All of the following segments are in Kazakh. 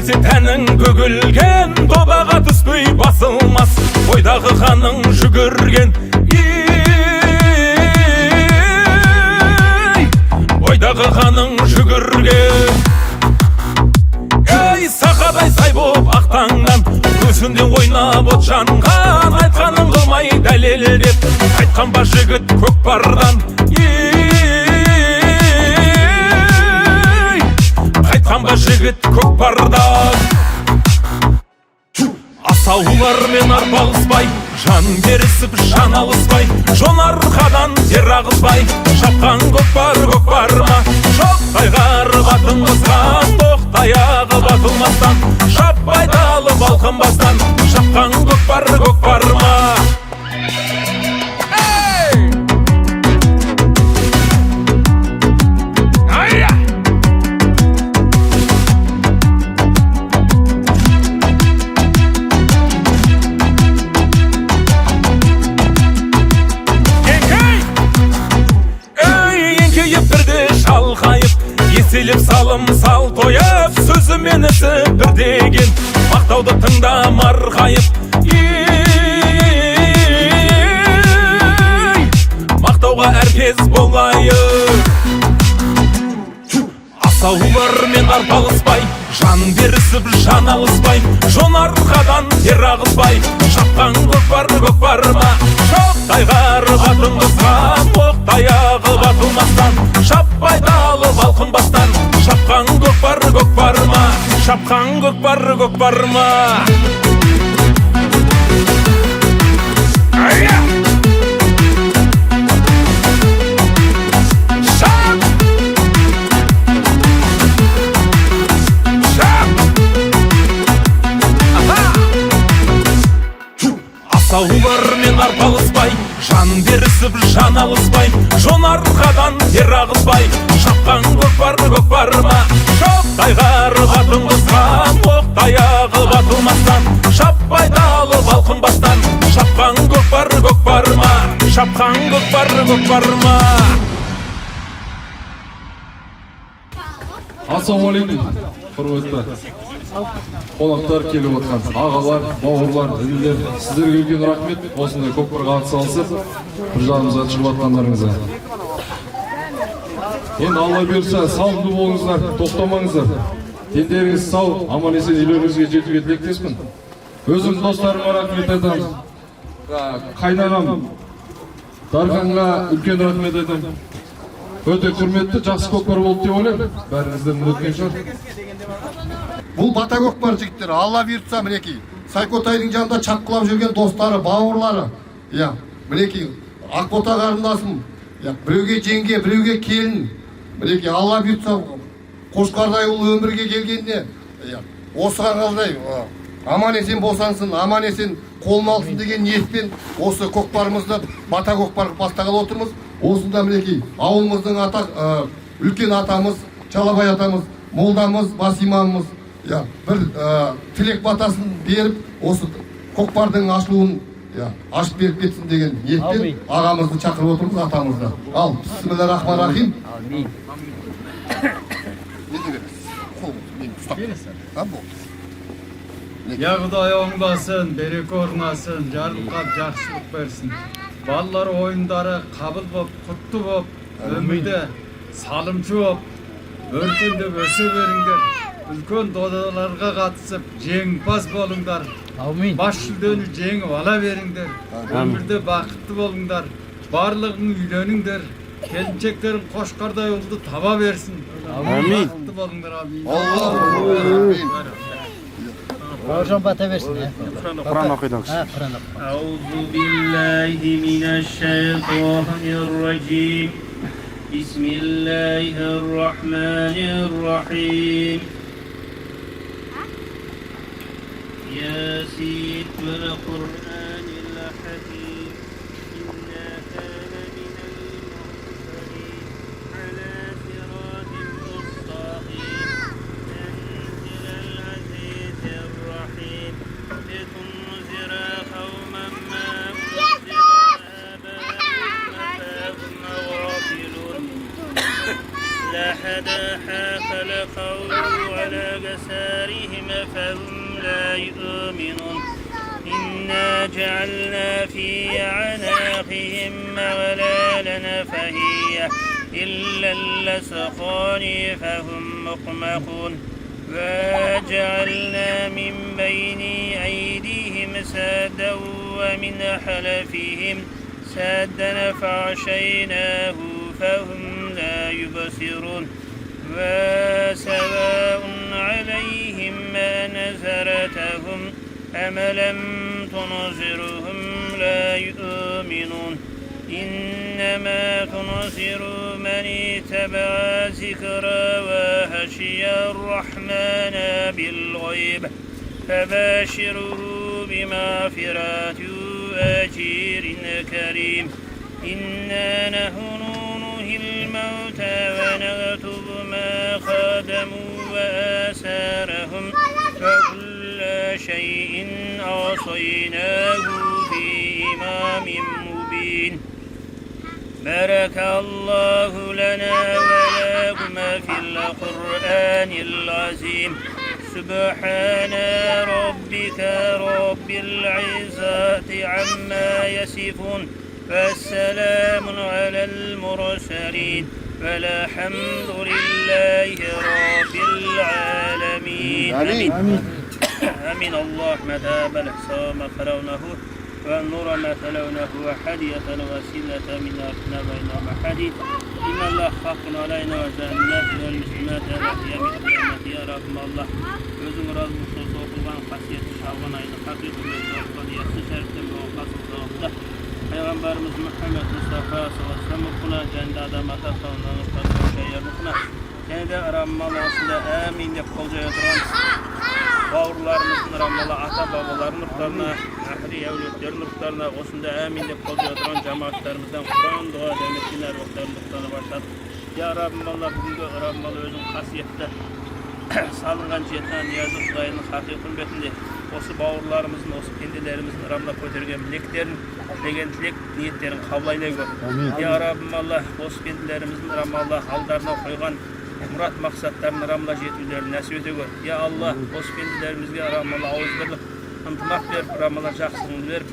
Әсі тәнің бүгілген, добаға түспей басылмас. Ойдағы қаның жүгірген, ойдағы қаның жүгірген. Ей, сақадай сай боп ақтаңнан, көзінде ойнап от жанған. Айтқаның қылмай дәлелдеп, айтқан ба жігіт көкпардан. Айтқан ба жігіт көкпардан. Асаулармен арпалыспай, жан берісіп жан алыспай, жон арқадан тер ағызбай, шапқан көкпар ма? Жоқ тайғарып атылмастан, тоқтаяғы батылмастан, шаппай талып алқынбастан, шапқан көкпар ма? Еселіп салым сал тойып, сөзімен ісі бір деген, мақтауды тыңда марғайып. Мақтауға әркез болайық. Асаулармен арпалыспай, жан берісіп жан алыспай, жон арқадан тер ағызбай, шапқан көкпар ма? Жоқ тайғарып атылмастан, оқ таяғы батылмастан, шаппай талып алқынбастан, шапқан көкпар ма? Шапқан көкпар ма? Асаулармен арпалыспай, жан берісіп жан алыспай, жон арқадан тер ағызбай, шапқан көкпар ма? Жоқ тайғарып атылмастан, оқ таяғы батылмастан, шаппай талып алқынбастан, шапқан көкпар ма? Шапқан көкпар ма? Ассалаумағалейкум, құрметті қонақтар, келіп отқан ағалар, бауырлар, інілер, сіздерге үлкен рахмет. Осындай көкпарға атсалысып, бір жағымызға шығып атқандарыңызға. Енді Алла берсе, сауынды болыңыздар, тоқтамаңыздар. Дендеріңіз сау, аман-есен үйлеріңізге жетуге тілектеспін. Өзім достарыма рахмет айтамын. Қайнағам Дарханға үлкен рахмет айтамын. Өте құрметті, жақсы көкпар болды деп ойлаймын. Бәріңізден өткен шығар. Бұл бата көкпар жігіттер, Алла бұйыртса, мінекей Сайкотайдың жанында чапқылап жүрген достары, бауырлары. Мінекей Ақбота қарындасым, біреуге жеңге, біреуге келін. Мінекей Алла бұйыртса, Қошқардай ұлы өмірге келгенде осыған қалдай аман-есен босансын, аман-есен қолын алсын деген ниетпен осы көкпарымызды бата көкпар бастағалы отырмыз. Осында мінекей ауылымыздың үлкен атамыз, Чалабай атамыз, молдамыз, бас имамымыз бір тілек батасын беріп, осы көкпардың ашылуын ашып беріп кетсін деген ниетпен ағамызды шақырып отырмыз, атамызды. Ал, бисмиллахир-рахманир-рахим. Құдай оңдасын, береке орнасын, жарылқап жақсылық берсін. Балалар ойындары қабыл боп, құтты боп, өмірде салымшы боп, өркендеп өсе беріңдер. Үлкен додаларға қатысып, жеңімпаз болыңдар. Бас жүлдені жеңіп ала беріңдер. Өмірде бақытты болыңдар. Барлығың үйленіңдер. Келіншектерін Қошқардай ұлды таба берсін. Бақытты болыңдар. Бауыржан бата берсін. Құран оқидыңыз. Аузу биллахи минаш-шайтанир-раджим. Бисмиллахир-рахманир-рахим. Ясин вал-Қур'анил хаким. Инна кана минал-мурсалин. Ала сиратин мустақим. Танзилал-азизир-рахим. لتنذر قوما ما أنذر آباؤهم فهم غافلون. لا حدا حاك القول على جسارهم عليهم فهم لا يؤمنون إنا جعلنا في أعناقهم أغلالا فهي إلا الأسقان فهم مقمحون وجعلنا من بين أيديهم سادا ومن خلفهم سادا فغشيناه فهم لا يبصرون وسواء عليهم ما نذرتهم أم لم تنذرهم لا يؤمنون إنما تنذر من اتبع ذكر وخشي الرحمن بالغيب فباشره بمغفرة وأجر كريم إنا نحن نحيي الموتى ونكتب ما قدموا وآثارهم وكل شيء أحصيناه في إمام مبين بارك الله لنا ولكم في القرآن العظيم سبحان ربك رب العزة عما يصفون والسلام على المرسلين والحمد لله رب العالمين آمين آمين الله متى بلغ ما قرأناه والنور ما تلونه وحدية وسيلة من أرضنا بينهما حديث إن الله حق علينا وجنات والمسلمات التي يمت يا رب الله özün razı okulan kasiyet şalgın ayını hakikaten okulan yasın şeriften ve okasın sağlıkta Peygamberimiz Muhammed Mustafa sallallahu aleyhi ve sellem okuna kendi adamata savunanı tanıdığı şeyler okuna kendi de aranmalı aslında amin yap kolcaya duran Bağırlarımızın rahmalı ata babaların ruhlarına, ahri evletlerin ruhlarına, osunda amin de kolca duran cemaatlerimizden Kur'an dua devletliler ruhlarının ruhlarına başladık. Ya Rabbim Allah bugünkü rahmalı özün kasiyette salıngan cihetten niyazı Kudayının hakiki hürmetinde osu bağırlarımızın, osu kendilerimizin rahmına kötürgen bileklerin, degen tilek niyetlerin kablayla gör. Ya Rabbim Allah osu kendilerimizin rahmalı haldarına koygan murat maksatlarını ramla jetülerini nasip ete gör. Ya Allah, osu kendilerimizge rahmalı ağızlarlık, ıntımak verip rahmalı жақсылığını verip,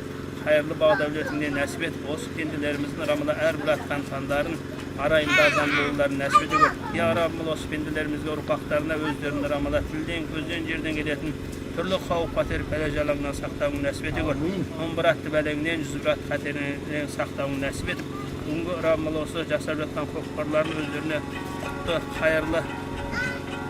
hayırlı bağ devletinde nasip et. Osu kendilerimizin rahmalı er bıraktan sandarın, arayında azamlığılarını nasip ete gör. Ya Rabbim osu kendilerimizge urpaklarına özlerini rahmalı tilden, gözden, yerden geletin türlü xavf kater pelajalığından saktağını nasip ete gör. Onbırattı bəlengden, yüzübrat katerinden saktağını nasip et. Bugünkü rahmalı osu jasar жатқан көкпарларын özlerine hayırlı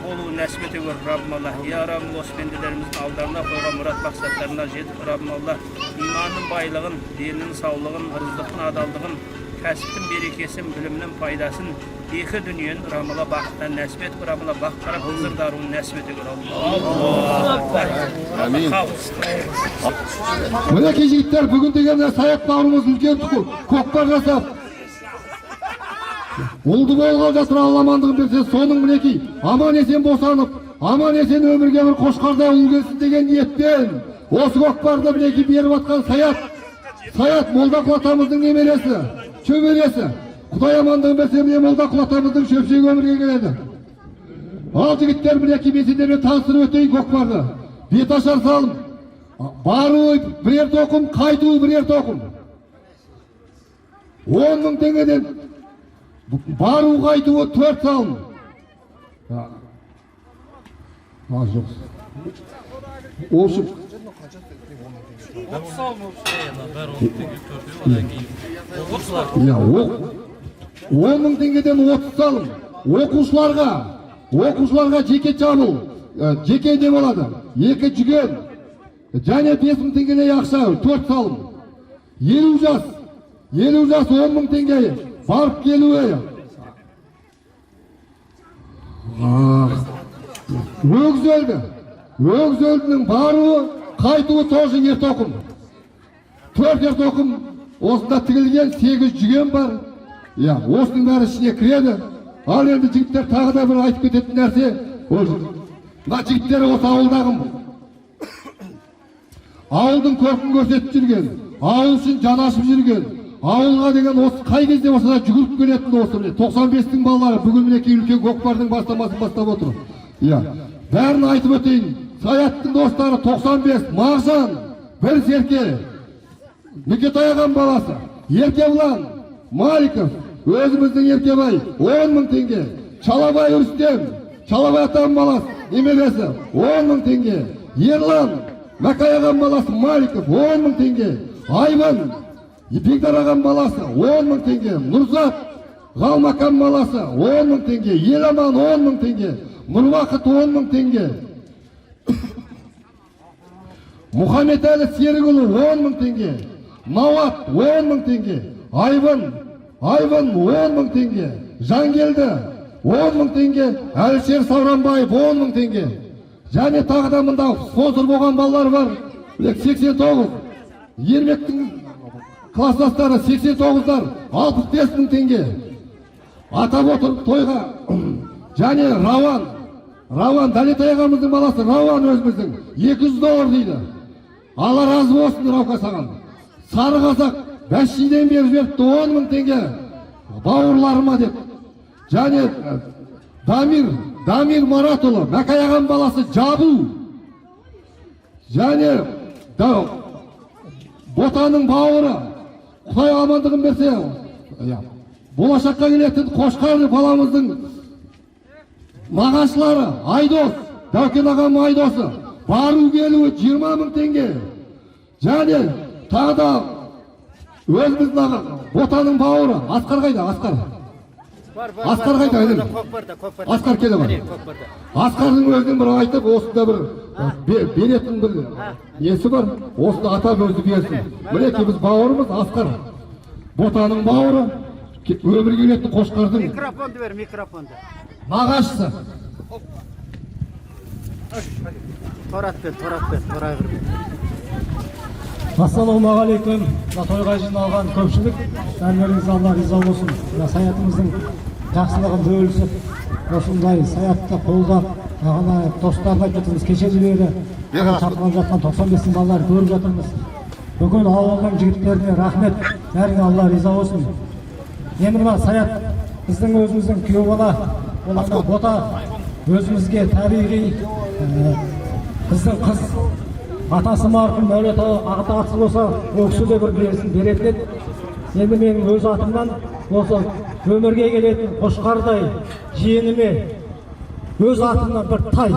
olu nasip ete gör Rabbim Allah. Ya Rabbim osu kendilerimizin aldarına koygan murat maksatlarına jetip Rabbim Allah imanın baylığın, dininin sağlığın, rızdıqın adaldığın, kasbın berekesin, biliminin faydasın, iki dünyanın Rabbim Allah baktan nasip et, Rabbim Allah bak taraf hızır darun nasip ete gör. Amin. Мінекей жігіттер, бүгін дегенде Саят бауырымыз үлкен көкпар жасап Олды болға жасыра аламандығын берсе, соның мінекей аман есен босанып, аман есен өмірге бір қошқардай ұл келсін деген ниеттен осы көкпарды мінекей беріп атқан Саят Молдақұл атамыздың немересі, шөбересі. Құдай амандығын берсе, міне Молдақұл атамыздың шөпшегі өмірге келеді. Ал жігіттер мінекей бесендермен таныстырып өтейін көкпарды. Бет ашар салым. Бару бірер тоқым, қайту бірер тоқым. 10.000 теңгеден бару қайтуы 4 салым. Жоқ. Ошып. 30 салым бәрі 10.000 теңгеден 30 салым. Оқушыларға жеке жабыл, жеке не болады. 2 жүген. Және 5.000 теңгедей ақша 4 салым. 50 жас 10.000 теңге барып келуі. Өгізөлдің баруы, қайтуы тоже ер тоқым. 4 ер тоқым осында тігілген 8 жүген бар. Осының бәрі ішіне кіреді. Ал енді жігіттер тағы да бір айтып кететін нәрсе. Мына жігіттер осы ауылдағым. Ауылдың көркін көрсетіп жүрген, ауыл үшін жанашып жүрген, ауылға деген осы қай кезде осыда жүгіріп келетін осы 95-тің балалары бүгін мінекей үлкен көкпардың бастамасын бастап отыр. Бәрін айтып өтейін. Саяттың достары 95, Мағжан, бір серке, Нүкетай ағам баласы, Еркебұлан, Маликов, өзіміздің Еркебай, 10 мың теңге, Чалабай Рүстем, Чалабай атам баласы, немересі, 10 мың теңге, Ерлан, Мәкай ағам баласы, Маликов, 10 мың теңге, Айван, Ипекдар ағам баласы, 10 мың теңге, Нұрзат, Ғалмакам баласы, 10 мың теңге, Еламан, 10 мың теңге, Нұрбақыт, 10 мың теңге, Мұхаммед әлі Серікұлы, 10 мың теңге, Науат, 10 мың теңге, Айван, 10 мың теңге, Жангелді, 10 мың теңге, Әлішер Сауранбаев, 10 мың теңге, және тағы да мында спонсор болған балалар бар, 89, Ермектің класстастары 89-дар, 65 мың теңге, атап отыр тойға, және Рауан, Дәлетай ағамыздың баласы, Рауан өзіміздің, $200 дейді. Алла разы болсын Раука саған. Сары қазақ, бәшшиден беріп жіберіпті 10 мың теңге, бауырларыма деп. Және Дамир Маратұлы, Мәкай ағам баласы, Жабу. Және Ботаның бауыры, Құдай амандығын берсе, болашаққа келетін Қошқар баламыздың нағашылары, Айдос, Дәукен ағам Айдосы, бару келуі 20 мың теңге. Және тағы да өзіміздің Ботаның бауыры, Асқар қайда, Асқар қайда, Асқар келе бар. Асқардың өзінің бір айтып, осында бір беретін бір несі бар, осында атап өзі берсін. Мінеке біз бауырымыз Асқар. Ботаның бауыры, өмір келетін Қошқардың Микрофонды бер, микрофонды. нағашысы. Торат бер, торай бер. Ассалаумағалейкум. Тойға жиналған көпшілік, бәріңізге Алла риза болсын. Саятымыздың жақсылығын бөлісіп, осындай саятты қолдап, ағана достарға айтатыныз кешелері шақырылып жатқан 95 балалар көріп жатырмыз. Бүкіл ауылдың жігіттеріне рахмет, бәріңе Алла риза болсын. Емірма саят біздің өзіміздің күйеу бала, оларда бота өзімізге табиғи біздің қыз атасы марқұм Мәулет ағата атсы болса, ол кісі де бір беретін еді. Енді менің өз атымнан осы өмірге келетін Қошқардай жиеніме өз атымнан бір тай.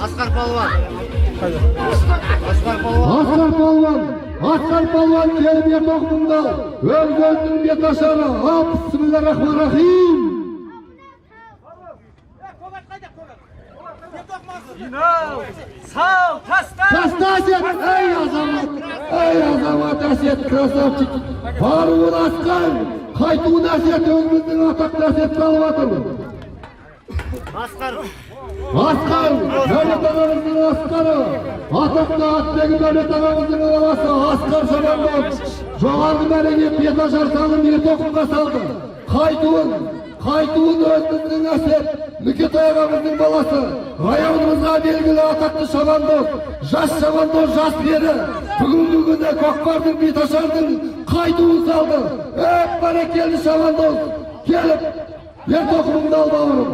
Асқар Палуан. Асқар Палуан келіп ет оқымында, өз-өзінің беташары, Бисмиллахир-рахманир-рахим. Сау, Тастасет, эй азамат әсет, красавчик. Баруын асқан, қайтуын әсет, өзіміздің атақты әсет қалып атыр. Асқар. Дәулет ағамыздың Асқары, атақты аттегі Дәулет ағамыздың баласы Асқар Шабандов, жоғарғы мәреге беташар салым ертоқымға салды. Қайтуын өзіміздің әсет, Нүкетай ағамыздың баласы, районымызға белгілі атақты Шабандов, жас Шабандов жас бері, бүгінгі күні Көкпардың беташардың қайтуын салды. Бәрекелді Шабандов, келіп, ертоқымыңды ал бауырым.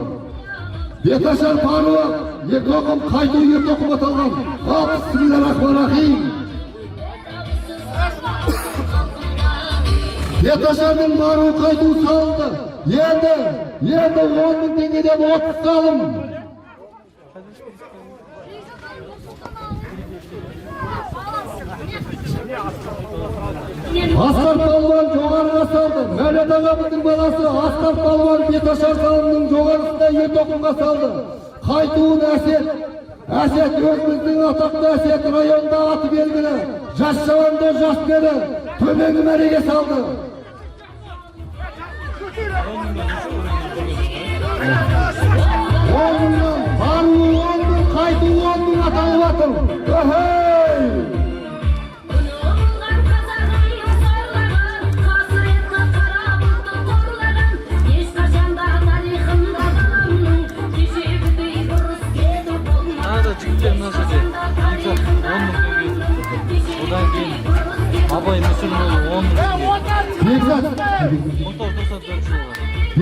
Беташар Паруа, ертоқым қайту ертоқым аталған. Бисмиллахир-рахманир-рахим. Беташардың баруы қайту салынды. Енді 10 мың теңгеден 30 салым. Асқар Палуан жоғарыға салды. Мәулет ағамыздың баласы Асқар Палуан беташар салымның жоғарысында ертоқымға салды. Қайтуын әсет, Әсет өзіміздің атақты Әсет районында аты белгілі. Жас жауанды жас бері төменгі мәреге салды. Орнынан баруы 10 мың, қайтуы 10 мың аталып атыр.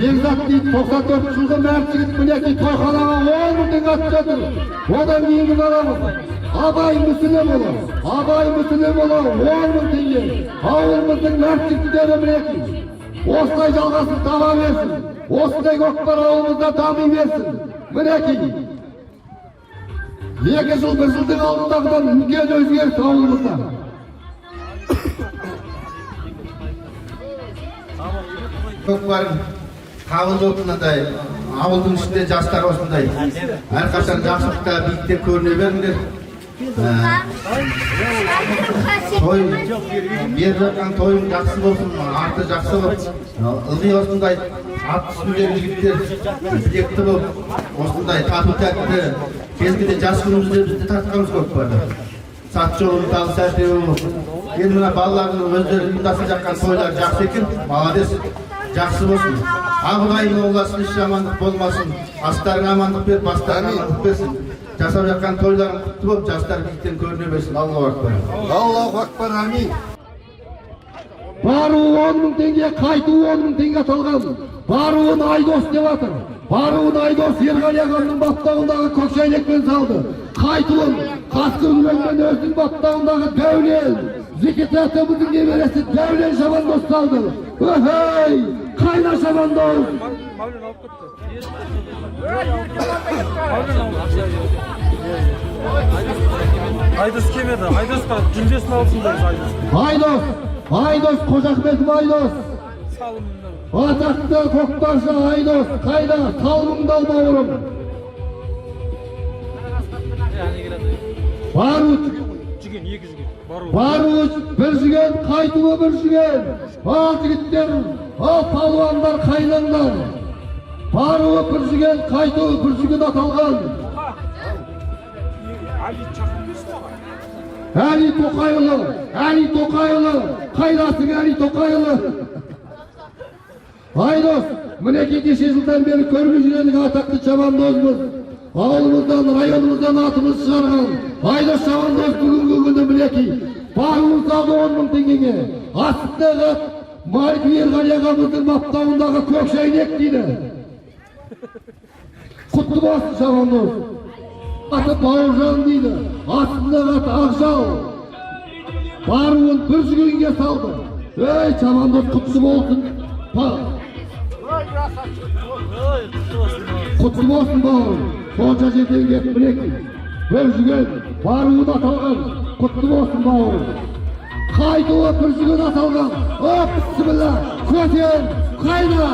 Бекзат дейді 94 жылғы мәрт жігіт мінеки тойханаға 10 мың теңге атып одан кейінгі аламыз. Абай мүсілі болу, 10 мың теңге. Ауылымыздың мәрт жігіттері мінеки. Осылай жалғасын таба берсін. Осындай көкпар ауылымызда дами берсін. Мінеки. 2 жыл 1 жылдың алдындағыдан үлкен өзгеріс ауылымызда. Көкпар қабыл осындай, ауылдың ішінде жастар осындай. Әрқашан жақсылықта биікте көріне беріңдер. Той, беріп жатқан тойың жақсы болсын, арты жақсы болып, ылғи осындай ат үстіндегі жігіттер білекті болып, осындай тату тәтті, кезгіде жас күнімізде бізді тартқанымыз көкпарды. Сат жолын тағы сәртеуі болып. Енді мына балалардың өздері ұйымдасып жатқан тойлар жақсы екен, молодец. Жақсы болсын. Ағылайын оласын, іш жамандық болмасын. Астарыңа амандық беріп, бастарыңа амандық берсін. Жасап жатқан тойларын құтты болып, жастар биіктен көріне берсін. Аллаху акбар. Аллаху акбар, амин. Баруы 10 мың теңге, қайтуы 10 мың теңге аталған. Баруын Айдос деп атыр. Баруын Айдос Ерғали ағамның баптауындағы көкшайлекпен салды. Қайтуын Қасқыргүлмен өзінің баптауындағы Дәулен. Зекет атамыздың немересі Дәулен Шабандос салды. Өй, қайна Шабандос. Айдос кемеді, Айдосқа жүлдесін алсыңдар. Айдос, Қожахметов Айдос. Атақты көкпаршы Айдос, қайда салмыңдал бауырым. Баруыш бір жүген, қайтуы бір жүген. Ал жігіттер, ал палуандар қайнаңдар. Баруы бір жүген, қайтуы бір жүген аталған. Әли Тоқайұлы, қайдасың Әли Тоқайұлы. Айдос, мінеки кеше жылдан бері көрмей жүргенің атақты Шабандозмыз. Ауылымыздан, районымыздан атымыз шығарған. Айдос Шабандоз бүгінгі күні мінеки. Баруын салды 10 мың теңгеге. Астындағы Малик Ерғали ағамыздың баптауындағы көкшайнек дейді. Құтты болсын Шабандоз. Аты Бауыржан дейді. Астындағы аты Ақжал. Баруын бір жүгенге салды. Ей, Шабандоз құтты болсын. Құтты болсын бауырым. Сонша жерден кеп мінеки. Бір жүген баруын аталған. Құтты болсын бауырым. Қайтуы бір жүген аталған. Бісміллә, көтен, қайда.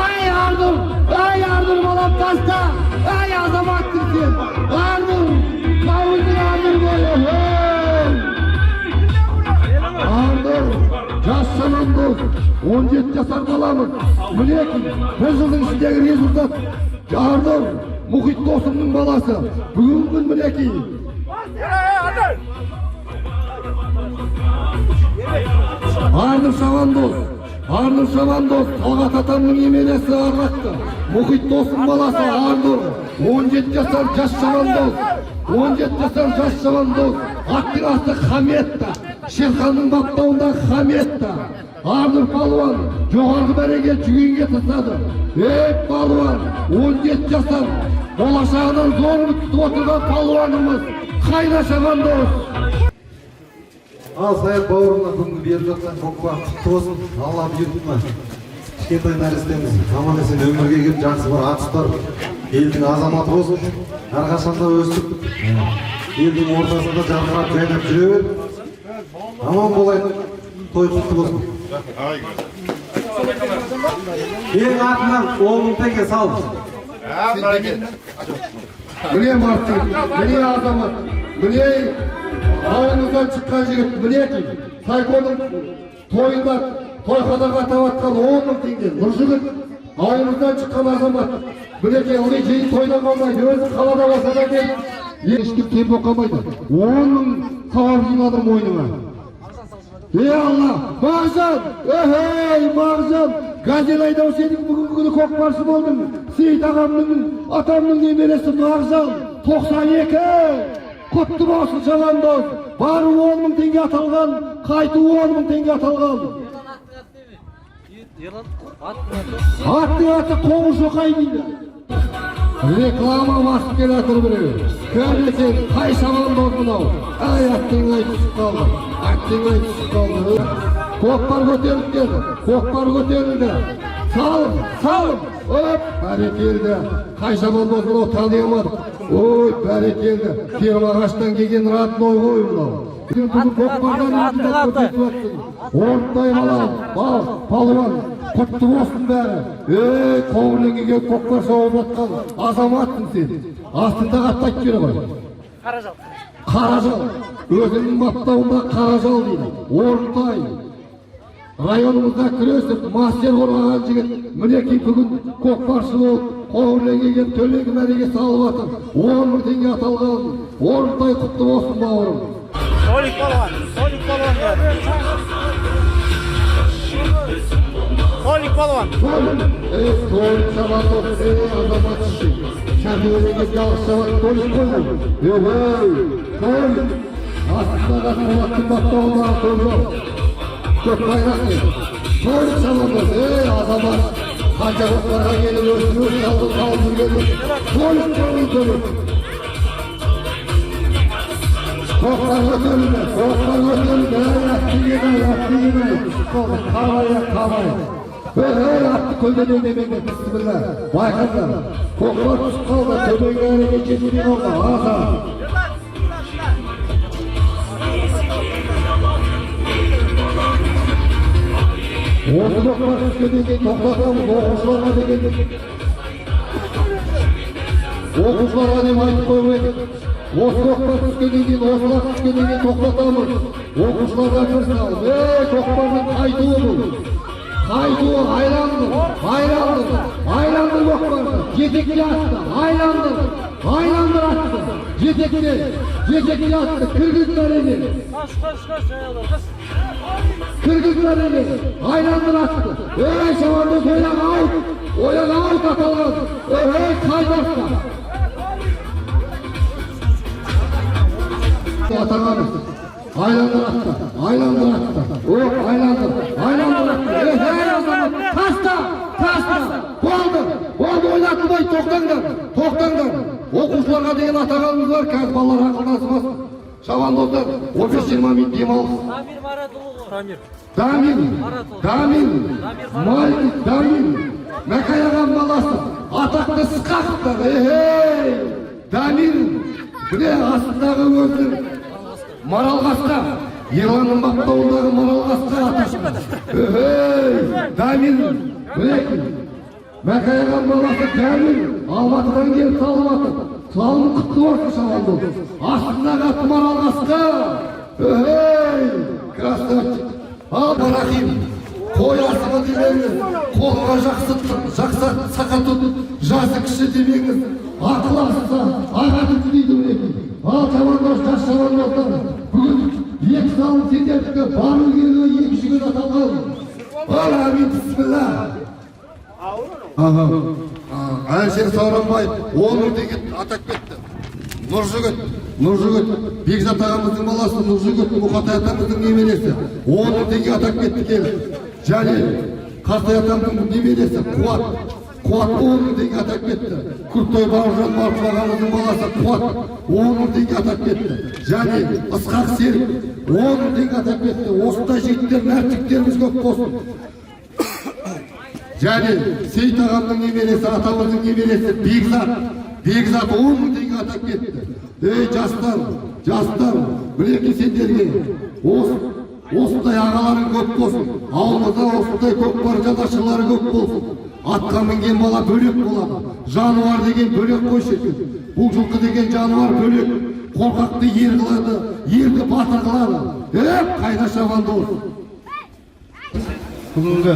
Ай Ардыр балам таста. Ай азаматтың сен. Ардыр, қауызың Ардыр бойы. Ардыр, жас Шабандоз, 17 жасар баламыз. Мінеки, бір жылдың ішіндегі результат. Ардыр, Мұхит Досымның баласы. Бүгін күн мінеки. Ардыр Шабандоз, Талғат атамның емелесі Арғатты. Мұхит Досым баласы Ардыр, 17 жасар жас Шабандоз. Аттың аты Хаметта. Шерханның баптауында Хаметта. Ардыр палуан, жоғарғы бәреге жүгенге тастады. Палуан, 17 жасар. Болашағынан зор күтіп отырған палуанымыз. Қайда Шабандоз. Ал Саят бауырымна бүгінгі беріп жатқан көкпар құтты болсын. Алла бұйыртты ма? Кішкентай нәрестеміз аман есен өмірге келіп жақсы бір ат ұстар, елдің азаматы болсын. Әрқашанда өстіп, елдің ортасында жарқырап жайнап жүре бер. Аман болайын, той құтты болсын. Ең атынан 10 мың теңге сал. Mine Martin, mine Azamat, mine ауылымыздан шыққан жігіт, мінекей, Сайконың тойында, тойханаға атап атқан 10 мың теңге, Нұржігіт, ауылымыздан шыққан азамат, мінекей, ылғи жиын тойдан қалмайды, өзі қалада болса да келіп, ешкім кем боқамайды, 10 мың сауап жинадым мойныңа. Алла, Мағжан, Мағжан, газел айдау сенің бүгінгі күні көкпаршы болдың, Сейіт ағамның, атамның немересі Мағжан, 92, құтты болсын Шабандоз, бары 10 мың теңге аталған, қайту 10 мың теңге аталған. Аттың аты Қоңыр Шоқай дейді. Реклама басып келатыр біреу. Көрмесең, қай Шабандоз мынау? Ай, аттың түсіп қалды. Аттың түсіп қалды. Көкпар көтеріліп келді. Көкпар көтерілді. Салым. Бәрекелді. Қай Шабандоз мынау тани алмадық. Ой, бәрекелді. Фермағаштан келген родной ғой мынау. Көкпардан өзінде көрсетіп өттің. Орындай қалам, палуан, құтты болсын бәрі. Қоңырленгеге көкпар соғып жатқан азаматтың сен. Астында қаттайып кері ғой. Қаражал. Өзінің баптауында Қаражал дейді. Орындай. Районымызда күресіп, мастер қорғаған жігіт, мінекей бүгін көкпаршы болып, қоңырленгеге төлегі мәреге салып атыр. 10 мың теңге аталған. Орындай құтты болсын бауырым. Толик Палуан Толик Шабандоз, азамат үшін. Шәмбеуленге жалғыз шабат Толик қойды. Толик. Астындағы қуаттың баптауындағы көзі. Көп байрақты. Толик Шабандоз, азамат. Қанша көкпарға келіп өсін қалып жүргенде. Толик. Көкпар көтерілді, атты көлден өңдемеңді, бісміллә, байқандар. Көкпар түсіп қалды, төбеңгі әреге жетуден олға, аға. Осы көкпар түскеннен кейін тоқтатамыз, оқушыларға деген. Оқушыларға деп айтып қойып едік. Осы көкпар түскеннен кейін, осылар түскеннен кейін тоқтатамыз. Оқушыларға бір сал. Көкпардың қайтуы бұл. Қайтуы айланды көкпарды. Жетекке атты, айланды атты. Жетекке атты, кіргізді әрене. Айланды атты. Шабандоз ойlağı out аталған. Қайдақта. Атағамыз. Aylandır attı. Kasta. Oldu oynatmayın, toktangdan. Okuşlarga деген атағанымыз var, қазір балалар ақылдасымыз. Шабандоздар 15-20 минут демалыс. Дамин. Мәкаяған баласы. Атақты Сықақовтар. Дамин. Міне астындағы өзінің Маралғасқа, Ерланның баптауындағы Маралғасқа атақты. Дамин, мінекей, Мәкаяған баласы Дамин, Алматыдан келіп салып атыр. Салым құтты болсын Шабандоз. Астындағы аты Маралғасқа. Красавчик. Ал Барахим, қой асығы демеңіз, қолға жақсы сақа тұт, жасы кіші демеңіз. Ақыл асыса, аға тұт дейді мінекей. Ал Шабандоз, жас Шабандоздар, бүгін 2 салым сендердікі барлы келуі 2 жігіт аталған. Ал әмин, бісміллә. Әлшер Сауранбаев 10 мың теңге атап кетті. Нұржігіт, Бекзат ағамыздың баласы Нұржігіт, Мұқатай атамыздың немересі 10 мың теңге атап кетті келді. Және Қартай атамның немересі Қуат 10 мың теңге атап кетті. Күрттой Бауыржан Марқұл ағамыздың баласы Қуат 10 мың теңге атап кетті. Және Ысқақ Серік 10 мың теңге атап кетті. Осындай жігіттер, мәрттіктеріміз көп болсын. Және Сейіт ағамның немересі, атамыздың немересі Бекзат 10 мың теңге атап кетті. Жастар, мінекей сендерге осындай ағаларың көп болсын. Ауылымызда осындай көкпар жанашырлары көп болсын. Атқа мінген бала бөлек болады. Жануар деген бөлек қойшы екен. Бұл жылқы деген жануар бөлек. Қорқақты ер қылады, ерді батыр қылады. Қайда шабан дос. Бүгінгі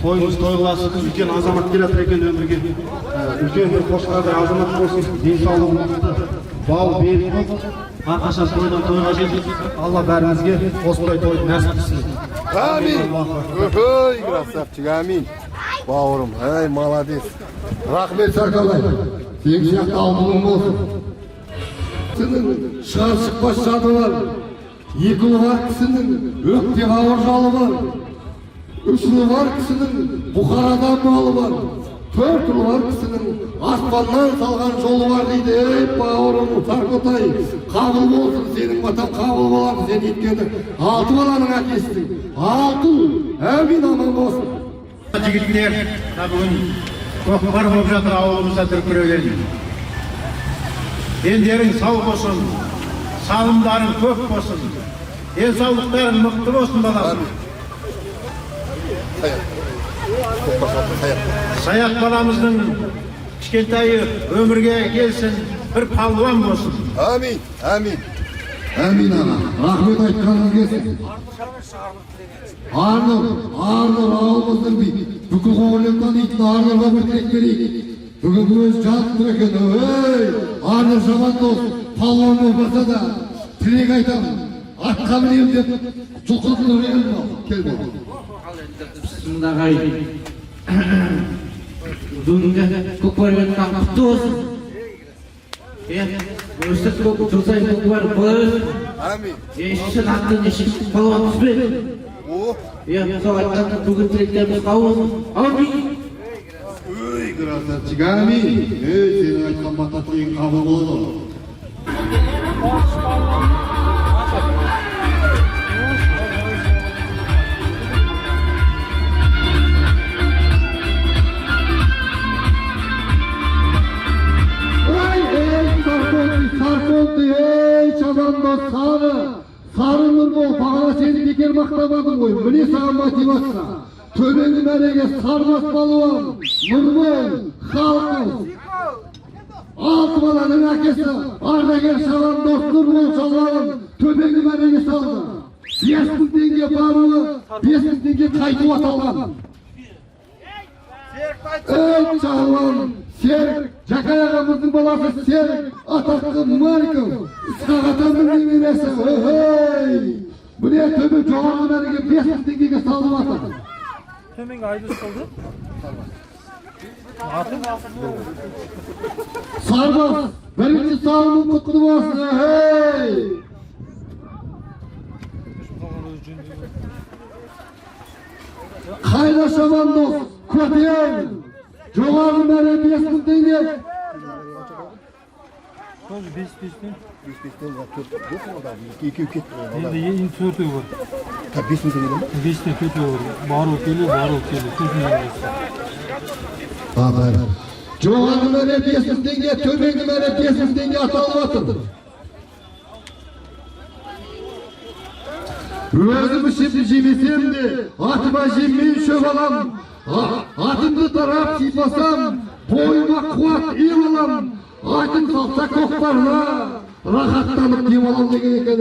тойымыз тойласын, үлкен азамат келатыр екен өмірге. Үлкен бір қошқардай азамат болсын, денсаулығы мықты, бау берік болып, әрқашан тойдан тойға жетіп, Алла бәрімізге осындай тойды нәсіп етсін. Амин. Красавчик, амин. Бауырым, молодец. Рахмет Саркалай. Сен сияқты алдылың болсын. Сенің шығар шықпас жады бар. Екі ұлы бар кісінің өктеп ауыр жалы бар. Үш ұлы бар кісінің Бұхарадан малы бар. Төрт ұлы бар кісінің аспаннан салған жолы бар дейді. Бауырым Саркотай, қабыл болсын, сенің батам қабыл болады. Сен еткені 6 баланың әкесің. 6 әмин аман болсын. Жігіттер, бүгін көкпар болып жатыр ауылымызда дүркіреулердің. Дендерің сау болсын, салымдарың көп болсын, денсаулықтарың мықты болсын баласың. Саяқ баламыздың кішкентайы өмірге келсін, бір палуан болсын. Амин, амин. Амин аға, рахмет айтқаныңыз келсін. Арнұр ауылымыздың бүкіл қоғырлен танитын Арнұрға бір тілек берейік. Бүгін өз жатыр екен, Арнұр жаман дос, палуан болмаса да тілек айтамын. Атқа мінемін деп, жылқыны өлемін ал, кел бол. Bismillahай. Бүгінгі көкпармен құтты болсын. Өстіп жылсай көкпар болсын. Амин. Ешін аттың ешін палуан түспен. Сол айтқан бүгін тілектеріміз қауын. Амин. Красавчик, амин. Сенің айтқан бата тілегің қабыл болады. Сарының бол, бағана сені бекер мақтамадың ғой, міне саған мотивация. Төменгі мәреге сарбас балуан, нұрбол, халқыз. 6 баланың әкесі, ардагер шабан дос нұрбол шалғанын төменгі мәреге салды. 5.000 теңге баруы, 5.000 теңге қайту аталған. Шалған, Серік, Жақай ағамыздың баласы Серік, атақты Марков, Ысқақ атамның немересі. Міне төмен жоғарғы мәреге 5.000 теңгеге салып атыр. Төменгі Айдос болды. Сарбас, бірінші салымың құтты болсын. Қайда шабан дос, көтен. Жоғарғы мәре 5.000 теңге. Тоже 5-5'ten. 5.000 екеу кетті. Енді 4'ü var. 5.000 теңге ма? 5'ten 4'ü var. Бару келі. Жоғарғы мәре 5.000 теңге, төменгі мәре 5.000 теңге аталып атыр. Өзім ішімді жемесем де, атыма жеммен шөп алам. Атымды тарап сипасам, бойыма қуат ел алам. Атым салса көкпарда, рахаттанып демалам деген екен.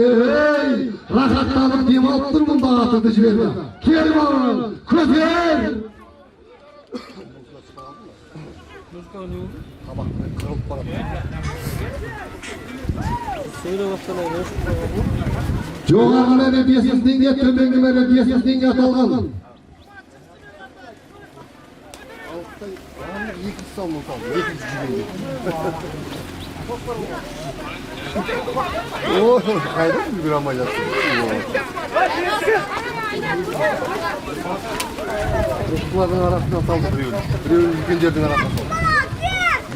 Рахаттанып демалып тұрмын да атымды жіберме. Кел бауырым, көтер! Жоғарғы мәре 5.000 теңге, төменгі мәре 5.000 теңге аталған. Қайда бір амай жатыр? Рухлардың арасына салды біреуін үлкендердің арасына салды.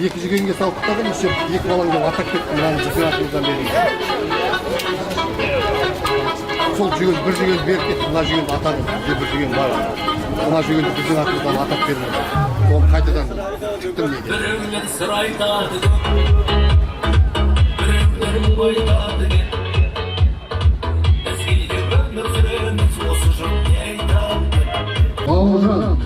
2 жүгенге салып тұтады, еще 2 балаң деп атап кетті, мынаны жүген атымыздан берейін. Сол жүген, бір жүген беріп кетті, мына жүген атады, бізде бір жүген бар. Мына жүгенді біздің атымыздан атап берді. Ол қайтадан түктім неге. Біреулер сыр айтады, біреулер айтады. Ескейде өмір сүреміз, осы жұрт не айтады. Бауыржан.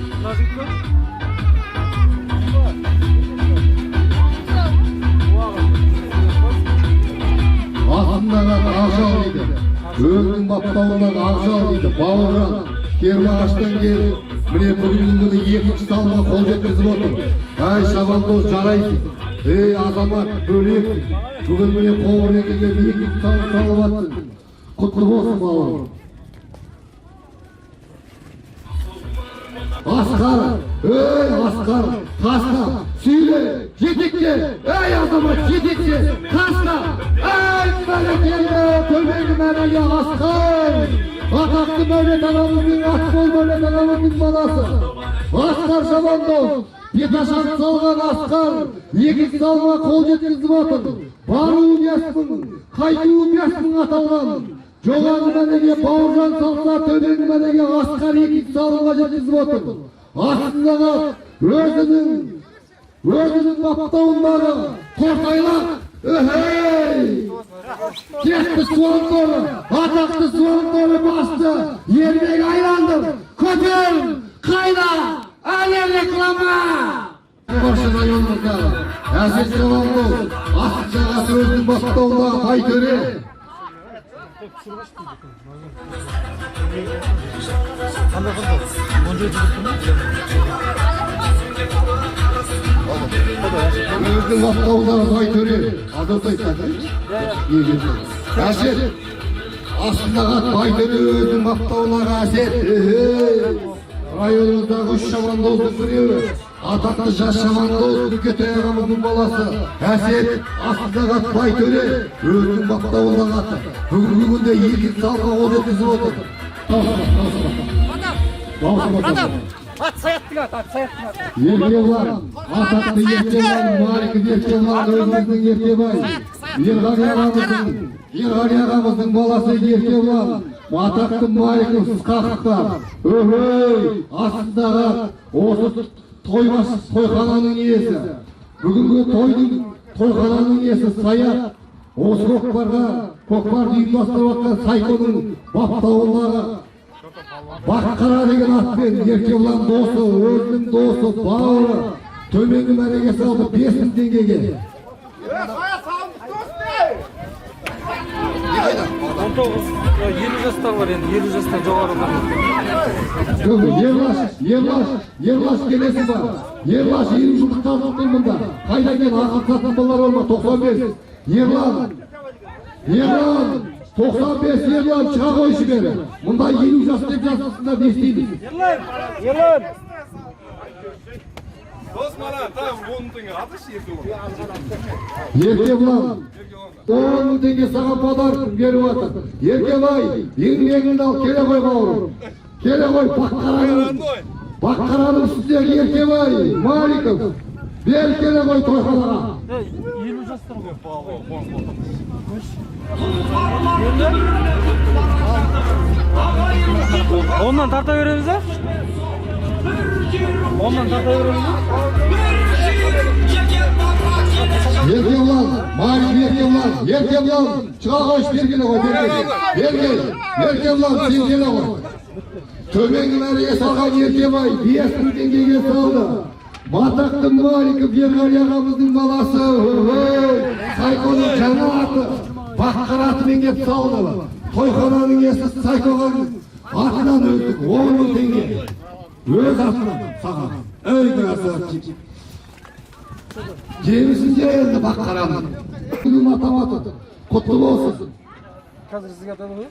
өзінің баптауындағы ақжал дейді бауыржан Кермағаштан келіп міне бүгінгі күні екінші салға қол жеткізіп отыр. Ай шабандоз жарайсың, ей азамат бөлек, бүгін міне Қоңырекеге екінші салға салып жатсың. Құтты болсын бауырым. Асқар, ей Асқар, қасқа, сөйле, жетекте, ей азамат жетекте, қасқа, ей мәлекелі, төменгі мәлеге Асқар, атақты Мәулет ағамыздың, Ақбол Мәулет ағамыздың баласы, Асқар шабандоз, беташан салған Асқар, екінші салға қол жеткізіп отыр, баруым ясмын, қайтуым ясмын аталған. Жоғарғы мәнеге бауыржан салса, төменгі мәнеге Асқар екінші салға жеткізіп отыр. Астындағы өзінің баптауындағы қортайлақ, өхей! Кетті суандоры, атақты суандоры басты, ермек айланды, көтер, қайда, әлі реклама! Баршы районымыздағы әсет шабандоз, астындағы өзінің баптауындағы Байтөре, өзінің баптауындағы Байтөре, азырдай сәді? Әсет, астындағы Байтөре өзінің баптауындағы Әсет. Районымыздағы үш шабандоздың біреуі, атақты жас шабандоз Нүкетай ағамыздың баласы Әсет, астындағы Байтөре өзінің баптауындағы аты. Бүгінгі күнде екінші салға қол жеткізіп отыр. Еркебұлан, атақты Еркебұлан, Мариков Еркебұлан өзіміздің Еркебай, Ерғали ағамыздың баласы Еркебұлан, атақты Мариков Сқақовтар, астындағы осы тойхананың иесі, бүгінгі тойхананың иесі Саят, осы көкпарды ұйымдастырып жатқан Сайконың баптауындағы Баққара деген атпен Еркебұлан досы, өзінің досы, бауыры, төменгі мәреге салды 5.000 теңгеге. 50 жастар бар енді, 50 жастан жоғарыда. Ерлаш келесі бар. Ерлаш 20 жылдықта ұзақтың мұнда. Қайда кен ақыл сатын бұлар олма, 95. Ерлан, 95 Ерлан шыға қойшы бері. Мұнда 50 жас деп жасысында бестейді. Ерлан! Еркебұлан, 10.000 теңге саған подарок беріп отыр. Еркебай, еңбегіңді ал, келе қой бауырым. Келе қой, Баққараның үстіндегі Еркебай, Мариков. Бел келе қой тойханаға. 50 жастар ғой. Ondan tarta veririz ha? Ondan tarta veririz ha? Еркебұлан, Мариков Еркебұлан, шыға қойш, бер келе қой, Еркебұлан, сен келе қой. Төменгі мәреге салған Еркебай, 5.000 теңгеге салды. Батақты Мариков Ерғали ағамыздың баласы, Сайконың жаңа аты, Баққара атымен кеп салды. Тойхананың иесі Сайкоған атынан өздік, 10.000 теңге. Өз атынан саған, өй красавчик. Жемісін жерелді Баққараның. Күнім атаматы, құтты болсын. Қазір сізге атады ғой?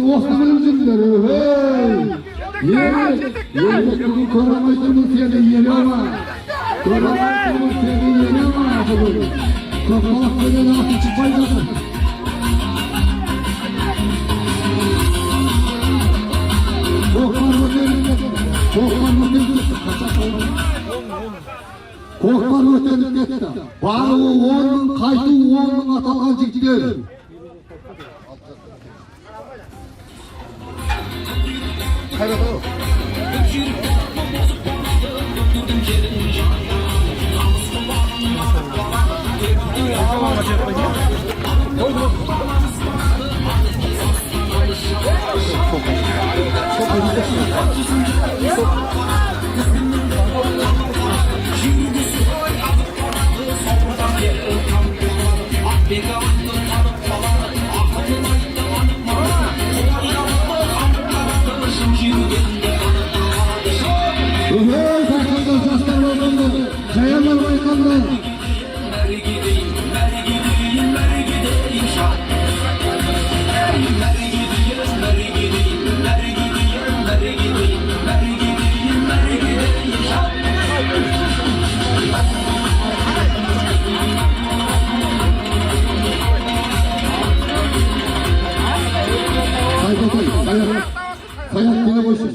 Осы білім жүрділер, бүгін көремей тұрмын сені елі ама. Көремей тұрмын сені елі ама. Көпқалақ бөген атын шықпай жатыр. Көкпар өтеліп кетті. Баруы 10.000, қайтуы 10.000 аталған жігіттер. Қайрат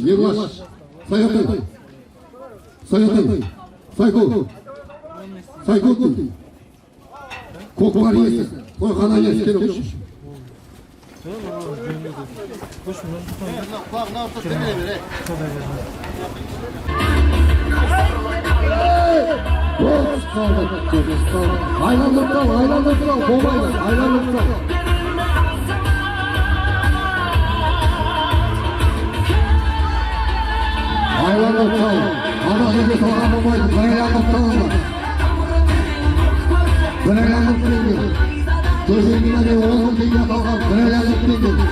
Ерлаш, Саятай, Сайко, Көкпар иесі, тойхана иесі келіп жүрші. Aylandırıp al, болмайды, aylandırıp al. Aylandırıp al, ana sözü soğan olmaydı, aylandırıp alınma. Bir aylandırıp alınma. Gözümüne de oğlum diye kalkan, bir aylandırıp alınma.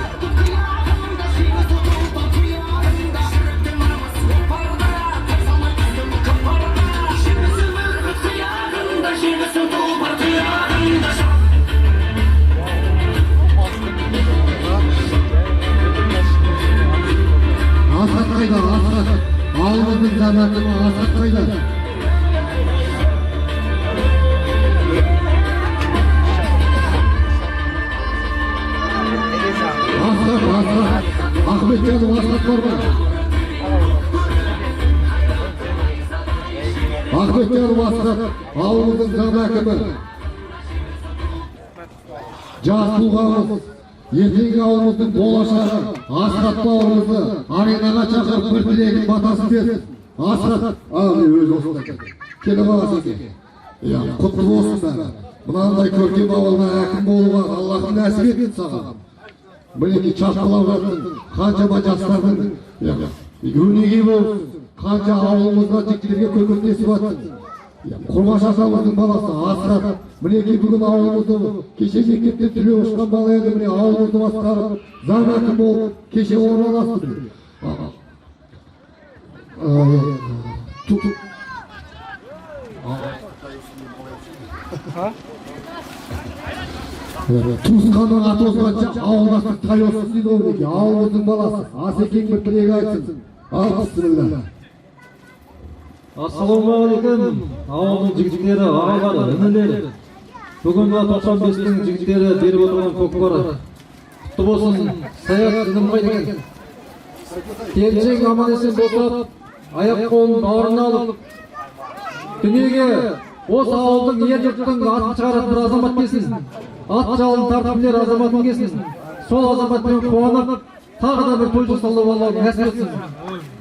Asat kayda, asat. Ağımızın zamanını asat kayda. Asat. Ahmet canım asat var mı? Ahmet canım asat. Ağımızın zamanını. Жас тұлғамыз, ертеңгі ауылымыздың болашағы, Асқат бауырымызды аренаға шақырып бір тілегін батасын берсін. Асқат, өзі осында келіп аласың екен. Құтты болсын бәрі. Мынандай көркем ауылына әкім болуға Аллахым нәсіп етсін саған. Мінекей шапқылап жатсың, қаншама жастардың өнеге болсын, қанша ауылымызға жігіттерге көмектесіп жатсың. Құрмаш атамыздың баласы Асқат, мінекей бүгін ауылымызды кеше мектептен түлеп ұшқан бала еді, міне ауылымызды басқарып, заң әкім болып, кеше орналасты. Туысқанның аты осылғанша ауылдастық тай оссын дейді ол мінекей, ауылымыздың баласы. Асекең бір тілек айтсын. Ал, бісміллә. Ассалаумағалейкум, ауылдың жігіттері, ағайлары, інілері. Бүгінгі 95-тің жігіттері беріп отырған көкпары. Құтты болсын, Саят інім қайда екен. Келіншек аман-есен босап, аяқ қолын бауырына алып, дүниеге осы ауылдың ер жұрттың атын шығаратын бір азамат келсін. Ат жалын тартып білер азаматын келсін. Сол азаматпен қуанып, тағы да бір той жасаулы Аллахым нәсіп етсін.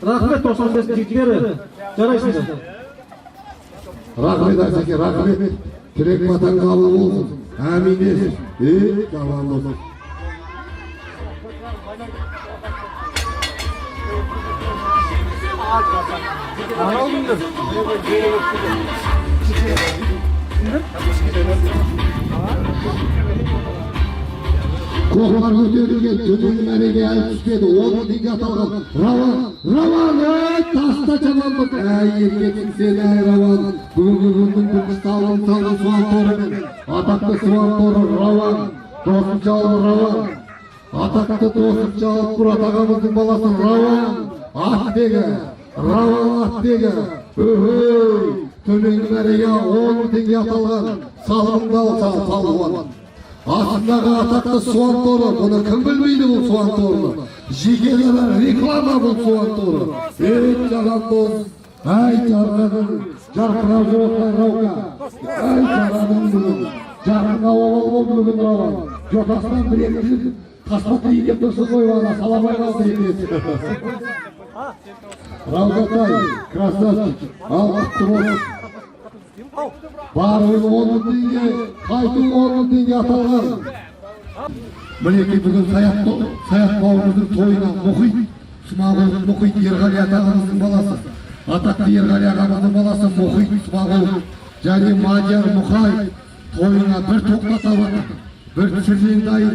Рахмет 95 жігіттері, жарайсыңдар. Рахмет Асеке, рахмет. Тілек батан қабыл болсын. Әмин десін. Аман болсын. Көкпар көтерілген, төтенгі мәреге әлі түспеді, 10 теңге аталған. Раван, таста жамандық. Еркексің сен, Раван. Бүгінгі күндің күркісталын суан торымен. Атақты суан торы Раван, досым жалын Раван. Атақты досым жалын Құрат ағамыздың баласы Раван. Аттегі, төменгі мәреге 10 теңге аталған. Салымды алса салуан. Астындағы атақты суан торы, бұны кім білмейді бұл суан торы. Жекелері реклама бұл суан торы. Жаған дос, жарқағын, жарқырау жоқтай рауға. Жараның бүгін, жарқынға оғыл болды бүгін рауға. Жотасынан бір екіліп, қасқатты едеп тұрсын қойғана, саламай қалды екесі. Раузатай, красавчик, ал құтты болсын. Барығы 10 теңге, қайту 10 теңге аталған. Мінекей бүгін Саят бауырымыздың тойына Смағұл Мұхит Ерғали ағамыздың баласы. Атақты Ерғали ағамыздың баласы Мұхит Смағұл және Мадияр Мұхай тойына бір тоқтата батыр. Бір түсірген дайын,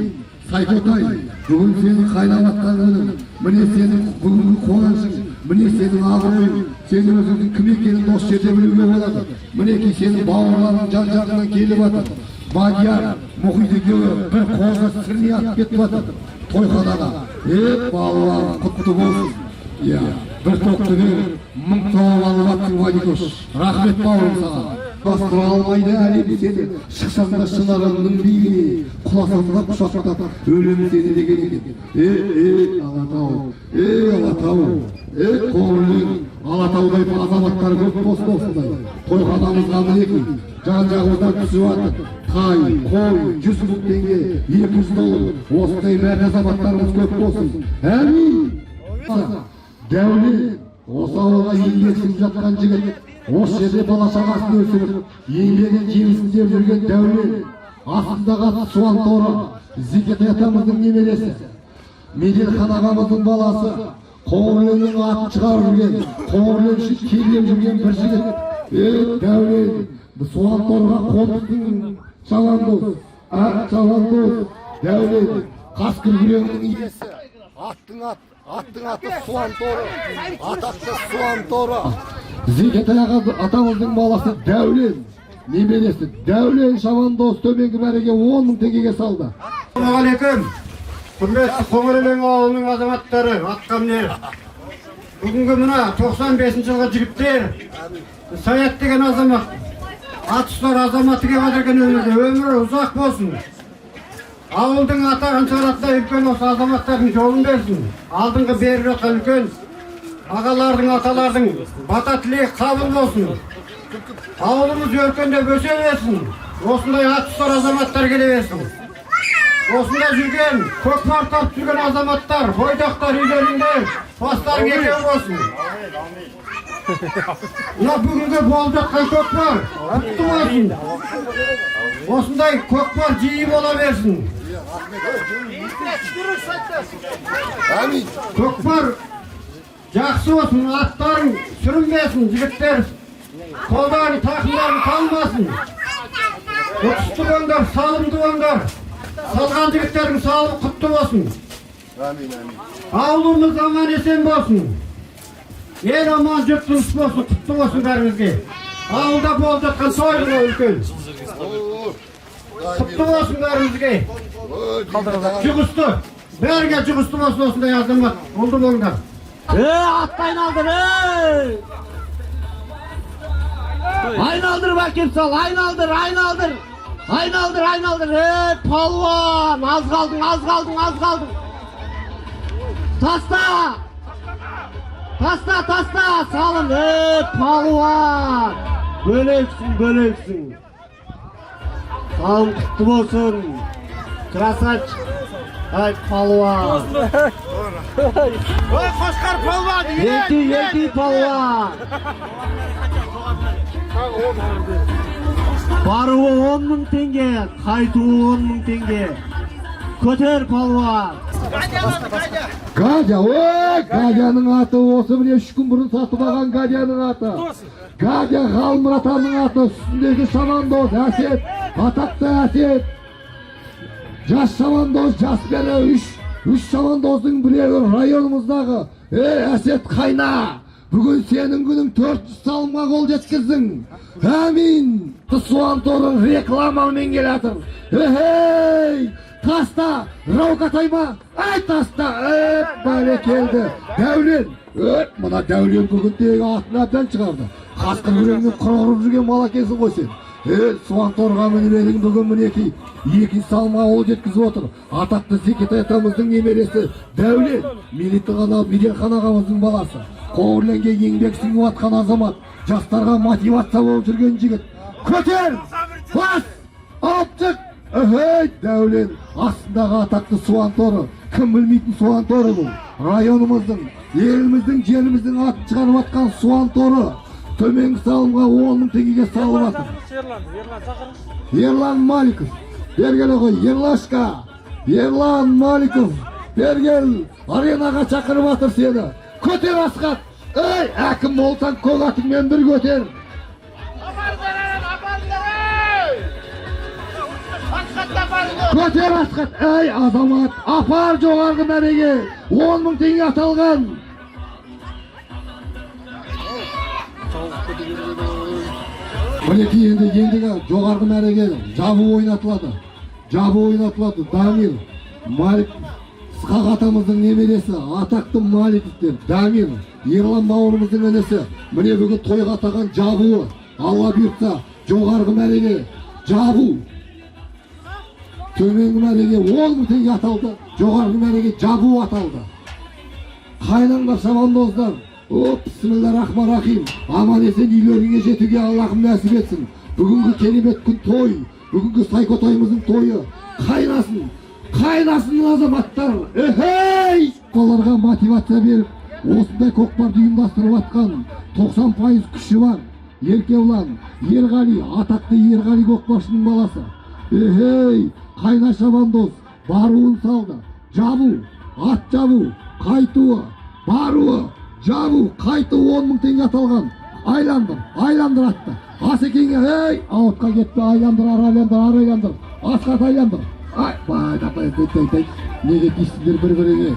Сайкотай, бүгін сенің қайнап атқан күнің, міне сенің бүгінгі қуанышың, міне сенің абыройың, сенің өзіңнің кім екенін осы жерде білуге болады. Мінекей сенің бауырларың жан-жағынан келіп жатыр. Мадияр, Мұхит екеуі бір қозы сірне атып кетіп жатыр тойханаға. Балалар, құтты болсын. Бір тоқты бер, 1000 тауып алып аттың Вадикош. Рахмет бауырым саған. Бастыра алмайды әлем сені, шықсаң да шынарыңның биігіне. қосыласыңдар құшақтап өлемін сені деген екен. Алатау, Алатау, Қоңырлың, Алатаудай азаматтар көп болсын осындай. Тойханамызға мінекей, жан-жағымыздан түсіп жатыр. Тай, қой, 100 мың теңге, 200 доллар, осындай мәрт азаматтарымыз көп болсын. Әмин! Дәулет, осы ауылға еңбек сіңіп жатқан жігіт, осы жерде бала-шағасын өсіріп, еңбегін жемісін жеп жүрген Дәулет, астындағы Суан торы, Зекетай атамыздың немересі, Меделхан ағамыздың баласы, Қоңырленнің атын шығарып жүрген, Қоңырлен үшін келіп жүрген бір жігіт. Дәулет, Суан торыға қоныстың Шаландос, Дәулет, Қасқыр-Күреңнің иесі, аттың аты Суан торы, атақты Суан торы. Зекетай атамыздың баласы Дәулет, немересі Дәулет Шаландос төменгі мәреге 10 мың теңгеге салды. Ассалаумағалейкум. Құрметті Қоңырлен ауылының азаматтары, атқамінер. Бүгінгі мына 95 жылғы жігіттер, Саят деген азамат, атыстар азаматы кеп жатырған өмірі ұзақ болсын. Ауылдың атағын шығараттай үлкен осы азаматтардың жолын берсін. Алдыңғы беріп жатқан үлкен ағалардың, аталардың бата тілегі қабыл болсын. Ауылымыз өркендеп өсе берсін. Осындай атыстар азаматтар келе берсін. Осында жүрген, көкпар тартып жүрген азаматтар, бойдақтар үйлерінде бастарың екеу болсын. Мына бүгінгі болып жатқан көкпар құтты болсын. Осындай көкпар жиі бола берсін. Көкпар жақсы болсын, аттарың сүрінбесін, жігіттер қолдарын, тақымдарын қалмасын. Құтты болыңдар, салымды болыңдар. Салған жігіттердің салымы құтты болсын. Ауылымыз аман есен болсын. Ел аман жұрт тыныш болсын, құтты болсын бәрімізге. Ауылда болып жатқан тойдың үлкен. Құтты болсын бәрімізге. Жұғысты. Бәрге жұғысты болсын осындай азамат. Олды болыңдар. Атты айналдыр, айналдыр бәкеп сал, айналдыр. Палуан, аз қалдың. Таста, салым, палуан. Бөлексің. Салым құтты болсын. Красавчик. Ай, палуан. Қошқар палуан. Елти палуан. Баруы 10 мың теңге, қайтуы 10 мың теңге. Көтер палуан. Гадя, Гадяның аты осы міне 3 күн бұрын сатып алған Гадяның аты. Гадя Ғалмұратаның аты, үстіндегі Шамандоз, Әсет, атақты Әсет. Жас Шамандоз, жас бері 3 Шамандоздың біреуі районымыздағы. Әсет қайна, бүгін сенің күнің 400 салымға қол жеткіздің. Әмин, Суан торы рекламамен келатыр. Таста, Раукатайма, таста, бәрекелді. Дәулет, мына Дәулет бүгін тегі атын әбден шығарды. Қасқыр-Күреңнің құрғырып жүрген балакесін ғой сен. Суан торға мінебедің бүгін мінекей 2 салымға қол жеткізіп отыр. Атақты Зекетай атамыздың немересі Дәулет, Меделхан ағамыздың баласы. Қоңырленге еңбек сіңіп атқан азамат, жастарға мотивация болып жүрген жігіт. Көтер! Бас! Алып Дәулет, астындағы атақты Суан торы. Кім білмейтін Суан торы бұл. Районымыздың, еліміздің, жеріміздің атын шығарып атқан Суан торы. Төменгі салымға 10 мың теңгеге салып атыр. Ерлан Маликов. Бергел ғой, Ерлан Маликов. Бергел, аренаға шақырып атыр сені. Көтер Асқат. Әкім болсаң көк атыңмен бір көтер. Көтер Асқат. Азамат, апар жоғарғы мәреге. 10 мың теңге аталған. Мінекей ендігі жоғарғы мәреге жабу ойнатылады. Дамир, Малик, Сқақ атамыздың немересі, атақты Маликовтер, Дамир, Ерлан бауырымыздың інісі. Міне бүгін тойға атаған жабуы. Алла бұйыртса, жоғарғы мәреге жабу. Төменгі мәреге 10 мың теңге аталды, жоғарғы мәреге жабу аталды. Қайнаңдар шабандоздар, бисмиллахиррахманиррахим, аман есен үйлеріңе жетуге Аллахым нәсіп етсін. Бүгінгі керемет күн той, бүгінгі Сайкотайымыздың тойы қайнасын азаматтар. Оларға мотивация беріп, осындай көкпарды ұйымдастырып атқан 90% күші бар. Еркебұлан, Ерғали, атақты Ерғали көкпаршының баласы. Қайна шабандоз, баруын салды. Жабу, ат жабу, қайтуы, баруы, жабу, қайтуы 10 мың теңге аталған. Айландыр атты. Асекеңе, ауытқа кетті, айландыр. Асқат айландыр. Неге дейсіздер бір-біріне?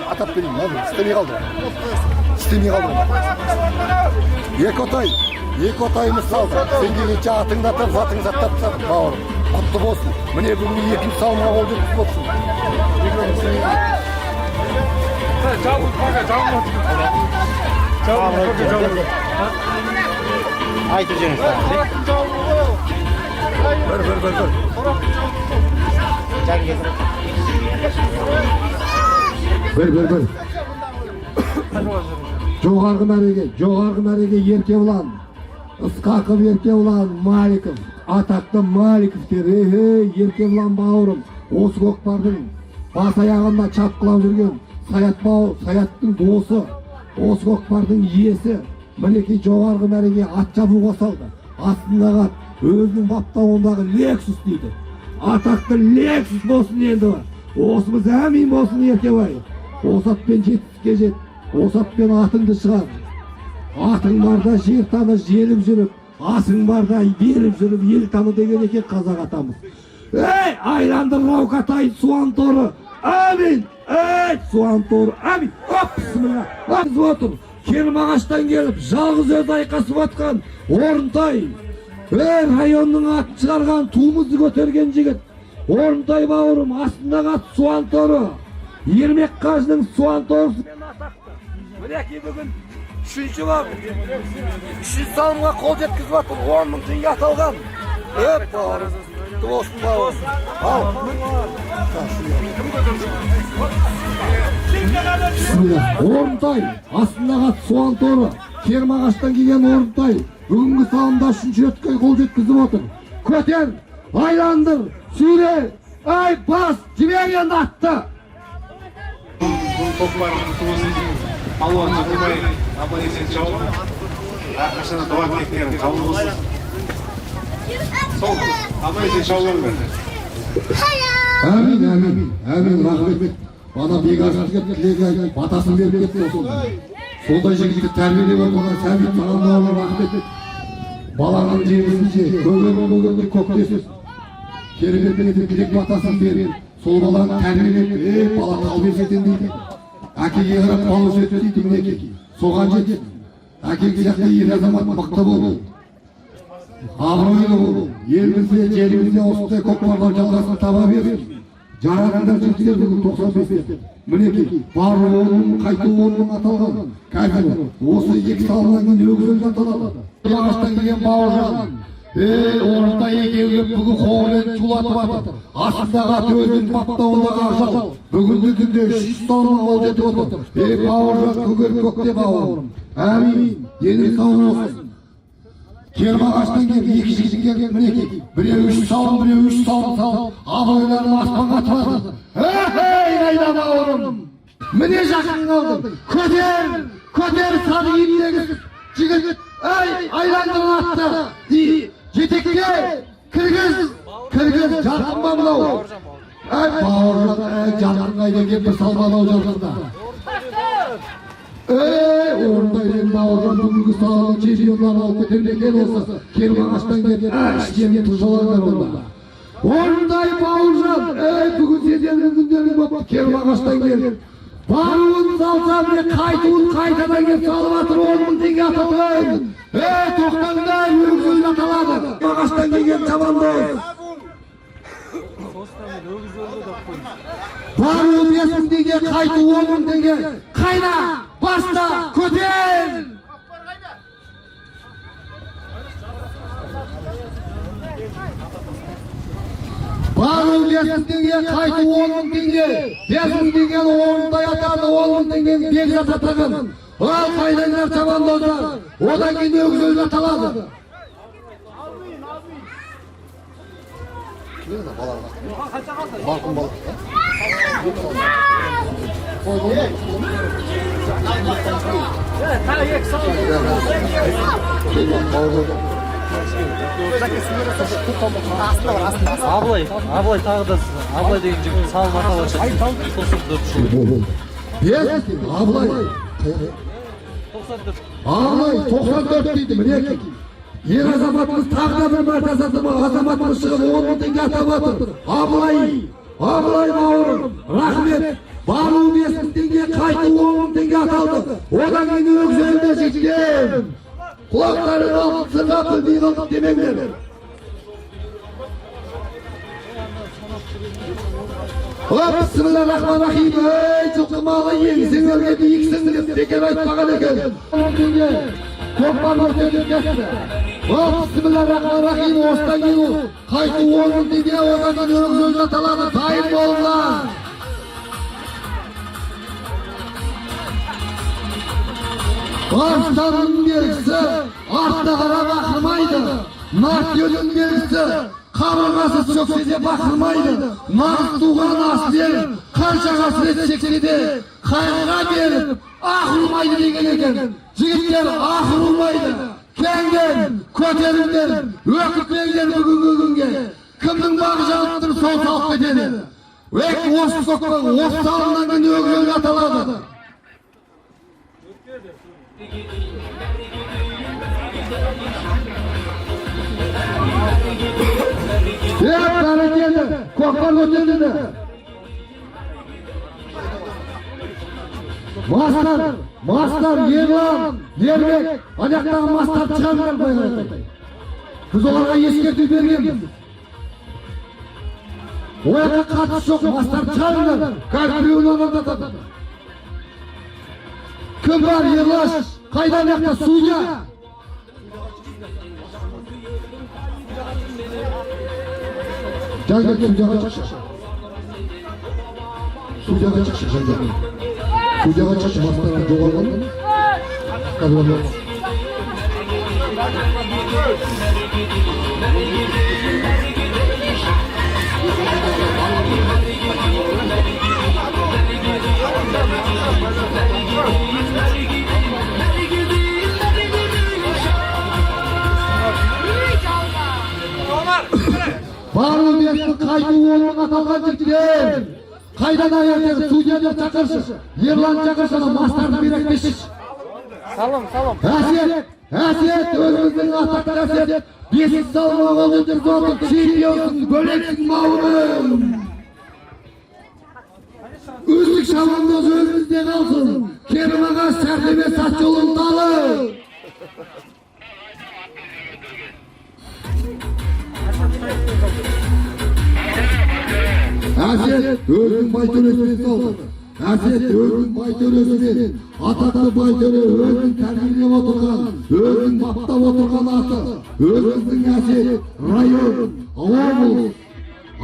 Атап берейін, істемей қалдым. Екі отайымыз салды. Сен келгенше атыңды атап, затыңды аттап тастадым, бауырым. Құтты болсын. Міне бүгін екінші салымға қол жеткізіп болсын. Айтып жеңіз. Бір. Жоғарғы мәреге Еркебұлан, Ысқақов Еркебұлан, Маликов, атақты Маликовтер. Еркебұлан бауырым, осы көкпардың бас аяғында чапқылап жүрген Саяттың досы, осы көкпардың иесі, мінекей жоғарғы мәреге ат жабуға салды. Астындағы ат өзінің баптауындағы Лексус дейді. Атақты Лексус болсын енді бар. Осымыз әмин болсын Еркебай. Осы атпен жетістікке жет. Осы атпен атыңды шығар. Атың барда жер таны желіп жүріп, асың барда беріп жүріп ел таны деген екен қазақ атамыз. Айландыр Раукатай суан торы. Әмин. Суан торы. Әмин. Бісміллах. Отыр. Кермағаштан келіп, жалғыз өз айқасып атқан Орынтай. Районның атын шығарған, туымызды көтерген жігіт. Орынтай бауырым, астындағы ат суан торы. Ермек қажының суан торысы. Мінеки бүгін үшінші салымға қол жеткізіп атыр. 10 мың теңге аталған. Бауырым. Болсын бауырым. Орынтай, астындағы ат суан торы. Кермағаштан келген Орынтай. Бүгінгі салымда 3-ші рет қол жеткізіп отыр. Көтер, айландыр, сүйре, бас, жіберген атты. Бұл көкпардың туысын алуан жығылмай, аман есен жауып, әрқашан дуа тілектерін қабыл болсын. Сол, аман есен жауылыңдар. Әмин, рахмет. Бана бекасызға тілегі батасын беріп кетті осы. Сондай жігітті тәрбиелеп отырған сәбит маған бауырлар рахмет. Баланың жемісінше, көгенді көктесіз. Кереметтен тілек батасын беріп, сол баланы тәрбиелеп, бала қалбес етен дейді. Әкеге қарап балыс өтті дейді мінеке. Соған жетеді. Әкеге жақта ер азамат мықты болу. Абыройлы болу. Елімізде, жерімізде осындай көкпарлар жалғасын таба беріп. Жарағандар жігіттер бүгін 95-те. Мінеке, бары 10 мың, қайту 10 мың аталған. Қазір осы екі салымнан кейін өгізілді аталады. Ағаштан келген бауыржан. Орынтай екеуге бүгін қоңырен чулатып атыр. Астындағы аты өзінің баптауындағы ақжал. Бүгінгі күнде 300 салымға қол жетіп отыр. Бауыржан көгер көкте бауырым. Әмин, дені сау болсын. Кермағаштан келіп екі жігіт келген мінеке. Біреу 3 салым, біреу 3 салым салып, абыройларын аспанға атып. Қайда бауырым. Міне жақын қалдым. Көтер сады ендегі жігіт. Айландырын атты. Жетекке кіргіз жарқын ба мынау. Бауыржан жарқын қайда келіп бір салмадау жарқында. Орындайдың бауыржан бүгінгі салының чемпионларын алып кетемде екен осы. Кермағаштан келген іштерге тұжаландар онда. Орындай бауыржан, бүгін сендердің күндерің болып Кермағаштан келген. Баруын салса міне қайтуын қайтадан келіп салып атыр 10 мың теңге аталған. Тоқтаңдар, өгізілді аталады. Кермағаштан келген командос. Barı 5.000 tenge, kaytı 10.000 tenge. Kayna, başla, kötel. Barı 5.000 tenge, kaytı 10.000 tenge. 5.000 tenge orunda yatardı, 10.000 tenge bek yatatırgın. Al kaynaylar çabandozlar. Odan kendi öküzöz ataladı. Balkon balık. Абылай тағы да Абылай деген жігіт салым аталады. Абылай. Абылай 94 дейді мінеки. Ер азаматымыз тағы да бір мәрте азаматымыз шығып 10.000 теңге атап отыр. Абылай бауырым, рахмет. Бару 5.000 теңге, қайты 10.000 теңге аталды. Одан кейін өксөзді жіктен. Құлақтарын алып сырға білмей қалдық демеңдер. Bismillahirrahmanirrahim. Ey жылқымалы еңсеңерге биіксіңдер деген айтпаған екен. 10 теңге көкпар өртеніп кетті. Bismillahirrahmanirrahim. Осыдан кейін қайты 10.000 теңге, одан кейін өксөз аталады. Дайын болыңдар. Baştanın belgisi artta qara baxırmaydı. Nartiyonun belgisi kaburgası çöksede baxırmaydı. Nağız tuğan asler kança hasret çekildi. Kayıra berip ahırmaydı degen eken. Jigitler ahırmaydı. Kengen, köterinler, ökütmeyler bugünkü günge. Kimnin bağı janıptır sol salып ketedi. Vek os salından kendi öküzöz ataladı. Hep bereketi, koklar götürdü. Mastar, Yerlan, Yerbek, ayaktan mastar çıkarmıyor koyuyor. Biz onlara eskertip bergen. O yakta katışı yok, mastar çıkarmıyor. Kalkülüğün onlarda. Kim var Yerlaş? Kaydan yakta suya. Gel suya çık. Suya çık. Suya çık. Mastarlar çoğalmadı. Kazanıyor. Barı besini kaydı oğluna atalgan jigitler. Kaydan ayakta suya çakırsın. Yerlan çakırsana mastarını birekmiş. Salım. Hasiyet, özümüzün ataklı hasiyet. Besin salma olundur zordur, çiğniyorsun, böleksin mağurum. Üzlük şamandoz önümüzde kalsın. Kerim Ağa sertime saç yolun dalı. Hasiyet, özün baytöresinden salsın. Hasiyet, özün baytöresinden. Atatlı baytörü, özün terbiyle oturgan, özün bapta oturgan atı. Özümüzün hasiyet, rayon, avamız.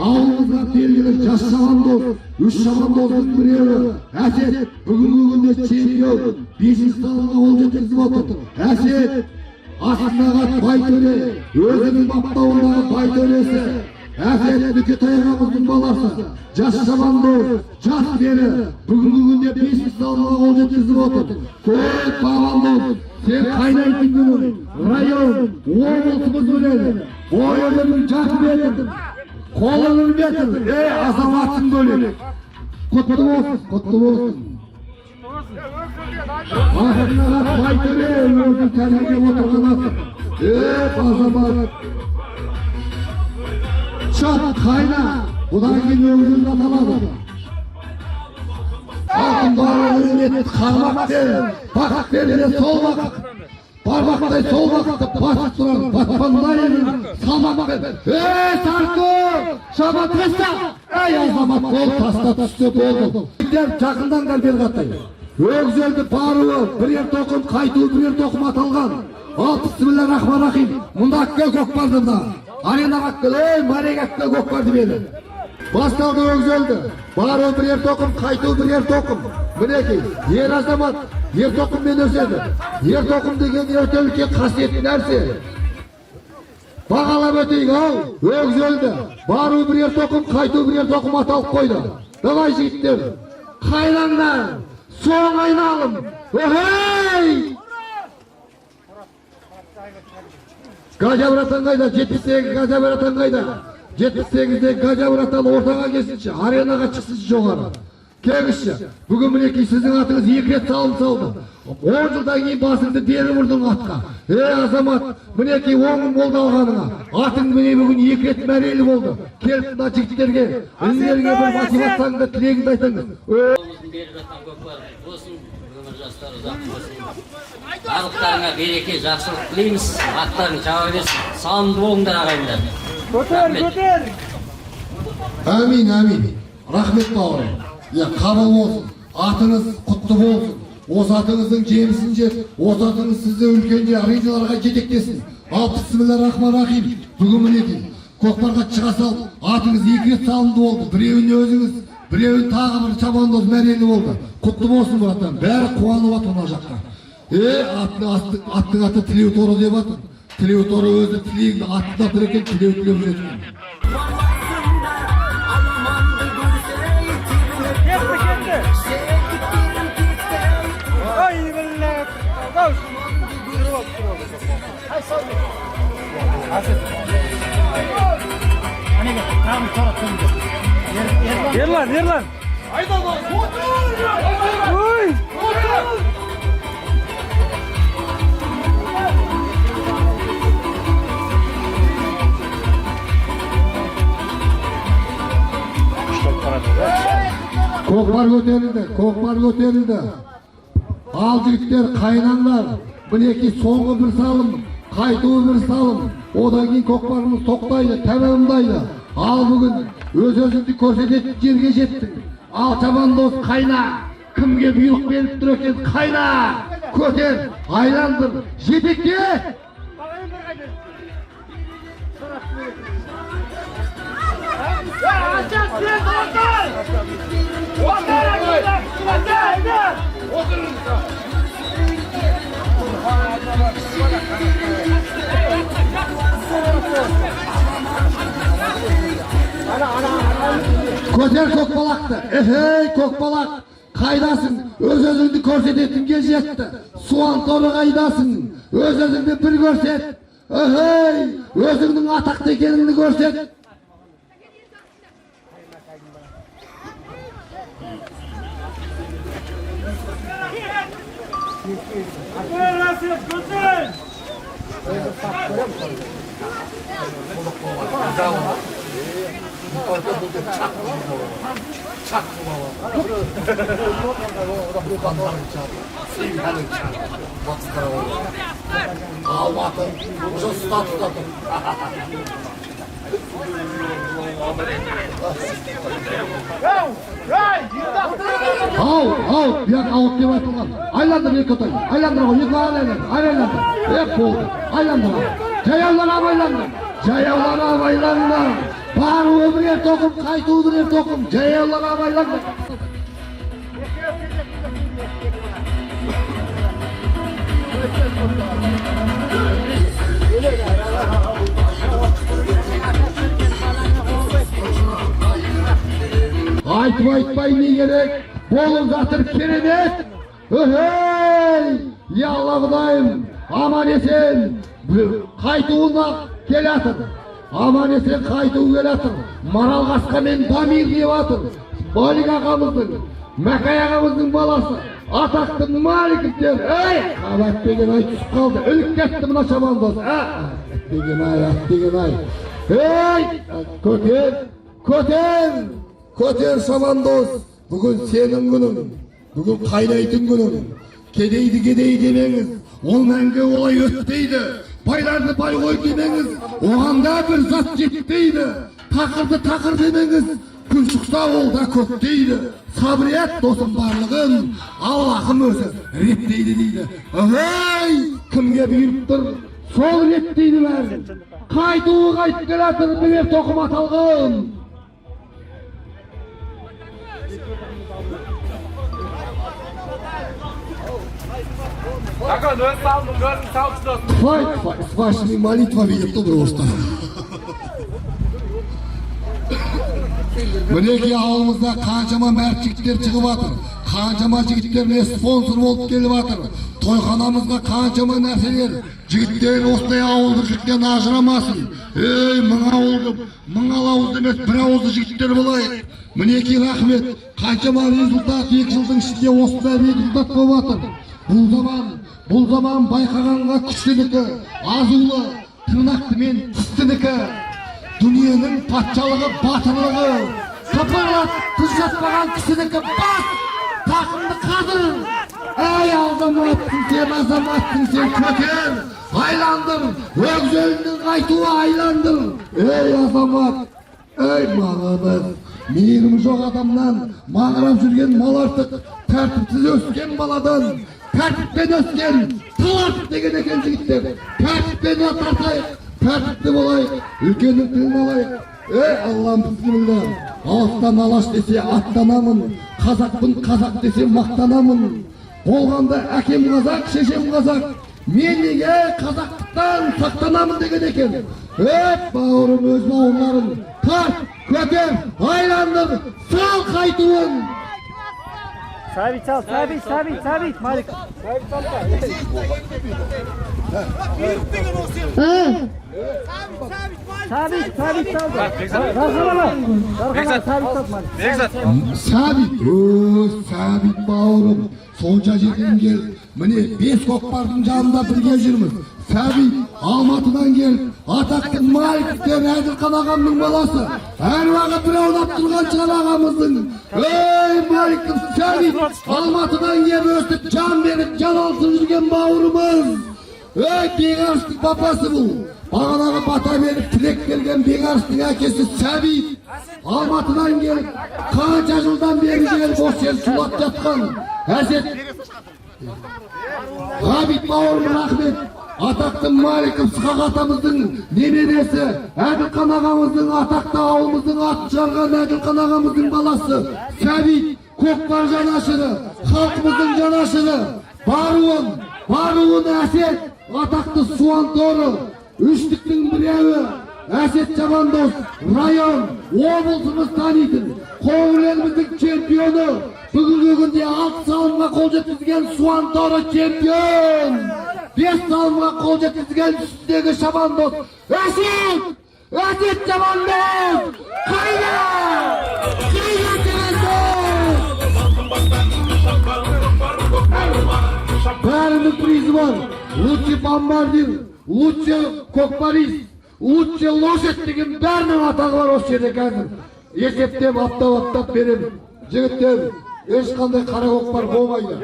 Ağımızda belgili жас шабандоз, 3 шабандоздың біреуі. Әсет, бүгінгі күнде чемпион, 5 салына қол жеткізіп отыр. Әсет, астындағы байтөре, өзінің баптауындағы байтөресі. Әсет, Нүкетай ағамыздың баласы, жас шабандоз, жас пері, бүгінгі күнде 5 салына қол жеткізіп отыр. Көк бағандоз, сен қайнайтын күнің, район, облысымыз біледі. Бойының жақын етіп, қолының бетін, азаматтың бөлек. Құтты болсын. Астындағы байтөре, өзің тәрбиелеп отырған аты. Азамат. Шат, қайна, бұдан кейін өзің аталады. Алтын бары өрмет, қармақ бер, бақық берді, сол бақық. бармақтай сол бақытты басып тұрған Батпанбаевың салмақпен Сарқы шабат таста азамат бол таста түссе болды. Жақындандар бері қаттай Өгзелді баруы бірер тоқым қайтуы бірер тоқым аталған Бисмиллахир-рахманир-рахим. Мұнда әкке көкпарды мұнда аренаға әкке марек әкке көкпарды бері басталды Өгзелді баруы бірер тоқым қайтуы бірер тоқым. Мінекей ер азамат ер тоқыммен өседі. Ер тоқым деген өте үлкен қасиетті нәрсе. Бағалап өтейік ау Өгзелді баруы бірер тоқым қайтуы бірер тоқым аталып қойды. Давай жігіттер қайраңдар соң айналым. Охей! Гажабыратан қайда? 78 Гажабыратан қайда? 78'de Gajabırat'tan ortağa geçsinçi, arenaga çıksınçı жоғары. Кеңіші, бүгін мінекей сіздің атыңыз 2 рет салды. 10 жылдан кейін басыңды бері бұрдың атқа. Азамат, мінекей 10 мың болды алғаныңа. Атың міне бүгін 2 рет мәрелі болды. Келіп мына жігіттерге, інілерге бір мотивацияңды тілегіңді айтыңыз. Барлықтарыңа береке, жақсылық тілейміз. Аттарың жаба берсін. Сауынды болыңдар ағайындар. Көтер! Әмин. Рахмет бауырым. Қабыл болсын. Атыңыз құтты болсын. Осы атыңыздың жемісін жеп, осы атыңыз сізді үлкен ареналарға жетектесін. Бисмиллахир-рахманир-рахим. Бүгін мінекей көкпарға шыға салып, атыңыз 2 рет салынды болды. Біреуін өзіңіз, біреуін тағы бір Шабандоз мәрелі болды. Құтты болсын братан. Бәрі қуанып отыр мына жаққа. Аттың аты Тілеу торы деп атыр. Тілеу торы өзі тілегіңді аттыда тұр екен, тілеу жүретін. Ерлан! Айда бар! Ой! Көкпар көтерілді. Ал жігіттер қайнаңдар. Мінекей соңғы бір салым, қайтуы бір салым. Одан кейін көкпарымыз тоқтайды, тәмамдайды. Ал бүгін өз-өзіңді көрсететін жерге жеттің. Ал Шабандоз қайна, кімге бұйрық беріп тұр екен, қайна, көтер, айландыр, жетекке. Көтер көкбалақты, көкбалақ, қайдасың, өз-өзіңді көрсететін кез жетті. Суан торы қайдасың, өз-өзіңді бір көрсет. Өзіңнің атақты екеніңді көрсет. Алматы, жұртта тұтатыр. Ау, бияқ ауып деп айтылған. Айландар екі отай, айландар ғой, екі айландар. Болды, айландар. Жаяулар абайландар. Баруы бірер тоқым, қайтуы бірер тоқым. Жаяулар абайландар. Айтпай не керек? Болып жатыр керемет. Я Алла Құдайым, аман есен қайтуына келатыр. Аман есен қайтуы келатыр. Марал Қасқамен Дамир деп атыр. Балик ағамыздың, Мәкай ағамыздың баласы, атақты Маликовтер. Қабат деген ай түсіп қалды. Үлік кетті мына Шабандоз. Көтер Шабандоз. Бүгін сенің күнің, бүгін қайнайтын күнің. Кедейді демеңіз, ол мәңгі олай өтпейді. Байларды бай қой демеңіз, оғанда бір зат жетпейді. Тақырды тақыр демеңіз, күн шықса ол да көктейді. Сабыр ет досым барлығын, Аллахым өзі реттейді дейді. Ой, кімге бұйырып тұр, сол реттейді бәрін. Қайтуы қайтып келатыр, білер тоқым аталғын. Твой, с вашими молитвами никто не устал. Мінеки ауылымызда қаншама мәрт жігіттер шығып жатыр. Қаншама жігіттеріне спонсор болып келіп жатыр. Тойханамызға қаншама нәрселер. Жігіттер осындай ауылды жігіттен ажырамасын. Ей, мың ауызды емес, бір ауызды жігіттер болайық. Мінеки рахмет. Қаншама результат 2 жылдың ішінде осындай результат болып жатыр. Бұл заман байқағанға күштінікі, азулы, тырнақты мен тістінікі. Дүниенің патшалығы, батырлығы, қапырлап тұз жатпаған кісінікі бас, тақымды қадыр. Ей азаматтың сен көтер, айландыр, өгзелінің қайтуы айландыр. Ей азамат, ей мағыныз, мейірімі жоқ адамнан мағырап жүрген мал артық, тәртіпсіз өскен баладан, тәртіппен өскен, тал артық деген екен жігіттер. Тәртіппен тартайық. Тәртіпті болайық, үлкеннің тілін алайық. Ей Аллам бісміллә, алыстан алаш десе аттанамын, қазақпын қазақ десе мақтанамын. Болғанда әкем қазақ, шешем қазақ, мен неге қазақтықтан сақтанамын деген екен. Ей бауырым, өз бауырларым, тарт, көтер, айландыр, сал қайтуын. Сабит сал, Сабит, Малик. Сабит бауырым, сонша жерден кел. Міне 5 көкпардың жанында бірге жүрміз. Сәбит Алматыдан келіп, атақты Маликтен Әділқан ағамның баласы. Әр уақыт бір аунап тұрған шығар ағамыздың. Ей Маликтің Сәбит Алматыдан келіп өстіп, жан беріп, жан алысып жүрген бауырымыз. Ей Беғарыстың папасы бұл. Бағанағы бата беріп, тілек берген Беғарыстың әкесі Сәбит Алматыдан келіп, қанша жылдан бері келіп, осы жер сулап жатқан. Әсет Ғабит бауырым рахмет. Атақты Маликов Сықақ атамыздың немересі, Әділқан ағамыздың, атақты ауылымыздың атын шығарған Әділқан ағамыздың баласы Сәбит көкпар жанашыры, халқымыздың жанашыры, баруын Әсет, атақты Суанторы, үштіктің біреуі Әсет Жамандос, район, облысымыз танитын, Қоңыреліміздің чемпионы, бүгінгі күнде 6 салымға қол жеткізген Суанторы чемпион. 5 салымға қол жеткізген үстіндегі Шабандос. Әсет Жамандос! Қайда Жамандос! Бәрінің призі бар. Лучший бомбардир, лучший көкпарист, лучший лошадь деген бәрінің атағы бар осы жерде қазір. Есептеп, аптап беремін. Жігіттер, ешқандай қара көкпар болмайды.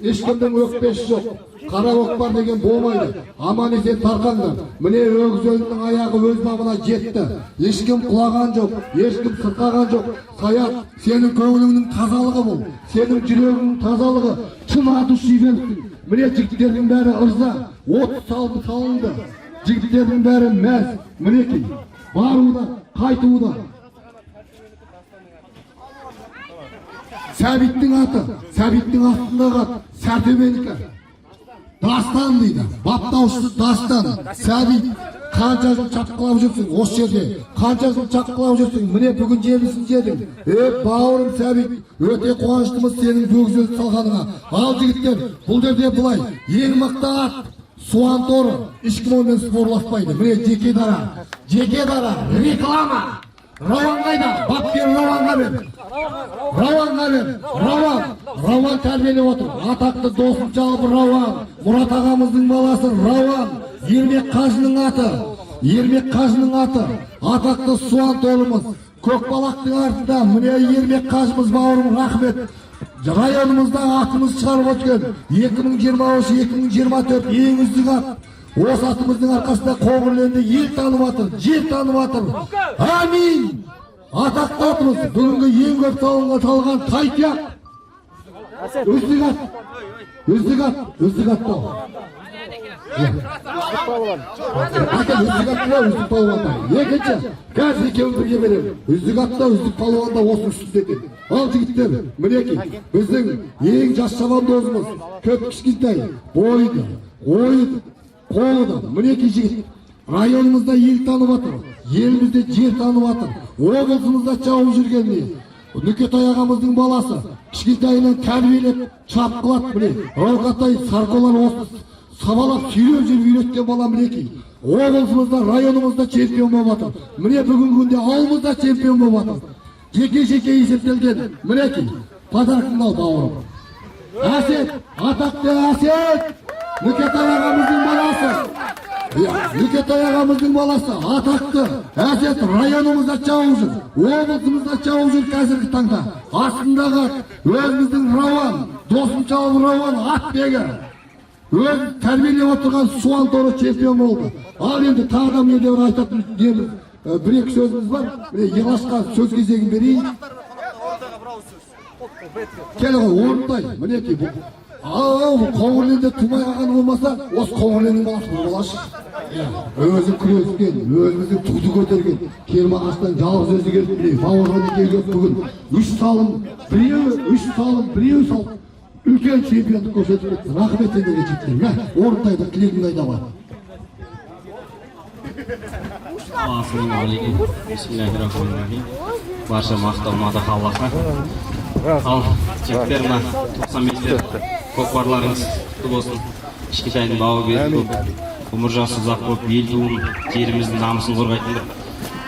Ешкімдің өкпесі жоқ. Қара көкпар деген болмайды. Аман есен тарқаңдар. Міне өгізінің аяғы өз бабына жетті. Ешкім құлаған жоқ, ешкім сырқаған жоқ. Саят, сенің көңіліңнің тазалығы бұл. Сенің жүрегіңнің тазалығы. Шын аты сүйбелсің. Міне жігіттердің бәрі ырза, от салынды. Жігіттердің бәрі мәз. Мінекей, баруда, қайтуда. Сәбиттің астындағы ат, Сәртөбенікі. Дастан дейді, баптаушысы Дастан. Сәбит, қанша жыл шапқылап жүрсің осы жерде, қанша жыл шапқылап жүрсің, міне бүгін жемісін жедің. Бауырым Сәбит, өте қуаныштымыз сенің бөгізөз салғаныңа. Ал жігіттер, бұл жерде бұлай, ең мықты ат, Суанторы, ешкім онымен спорласпайды. Міне жеке дара, реклама. Рауан қайда? Бапкер Рауанға бер. Рауан тәрбиелеп отыр. Атақты досым жалбы Рауан. Мұрат ағамыздың баласы Рауан. Ермек қажының аты. Атақты Суан толымыз. Көкбалақтың артында. Міне Ермек қажымыз бауырым рахмет. районымызда атымыз шығарып өткен 2023-2024 ең үздік ат. Осы атымыздың арқасында Қоңырленді ел танып жатыр, жер танып жатыр. Амин! Атақты атымыз бүгінгі ең көп салған Тайтияқ. Үздік ат. Үздік ат бол. Үздік палуанда. Екінші, қазір екеуін бірге беремін. Үздік атта, үздік палуанда осы үстінде екен. Ал жігіттер, мінекей, біздің ең жас шабандозымыз, көп кішкентай, бойды, ойды, қолды, мінекей жігіт. Районымызда ел танып жатыр, елімізде жер танып жатыр, облысымызда шауып жүргеніне. Нүкетай ағамыздың баласы, кішкентайынан тәрбиелеп, шапқылап, міне, Рауқатай сарқолар осы сабалап сүйреп жүріп үйреткен бала мінекей. Облысымызда, районымызда чемпион болып жатыр. Міне бүгінгі күнде ауылымызда чемпион болып жатыр. Жеке-жеке есептелген мінекей. Подаркыңды ал бауырым. Әсет, атақты Әсет! Нүкетай ағамыздың баласы. Нүкетай ағамыздың баласы, атақты Әсет районымызда шауып жүр. Облысымызда шауып жүр қазіргі таңда. Астындағы өзіміздің Рауан, Досымшалы Рауан атбегі. Өз тәрбиелеп отырған Суан торы чемпион болды. Ал енді тағы мен де айтатын бір-екі сөзіміз бар. Елашқа сөз кезегін берейін. Келі ғой, орындай, мінекей бұл. Қоңырленде тумай қалған болмаса, осы Қоңырленнің баласы болашы. Өзі күрескен, өзіміздің туды көтерген, Кермағаштан жалғыз өзі келіп, бауырған екеуі бүгін 3 салым, біреу салым. Үлкен чемпиондық көрсетіп кетті. Рахмет сендерге жігіттер. Орындайды, тілегіңді айта бар. Ассалаумағалейкум. Бисмиллахир-рахманир-рахим. Барша мақтау мадақ Аллахқа. Ал жігіттер мына 95-тер көкпарларыңыз құтты болсын. Кішкентайдың бауы беріп көп, ғұмыр жасы ұзақ болып, ел туын, жеріміздің намысын қорғайтын бір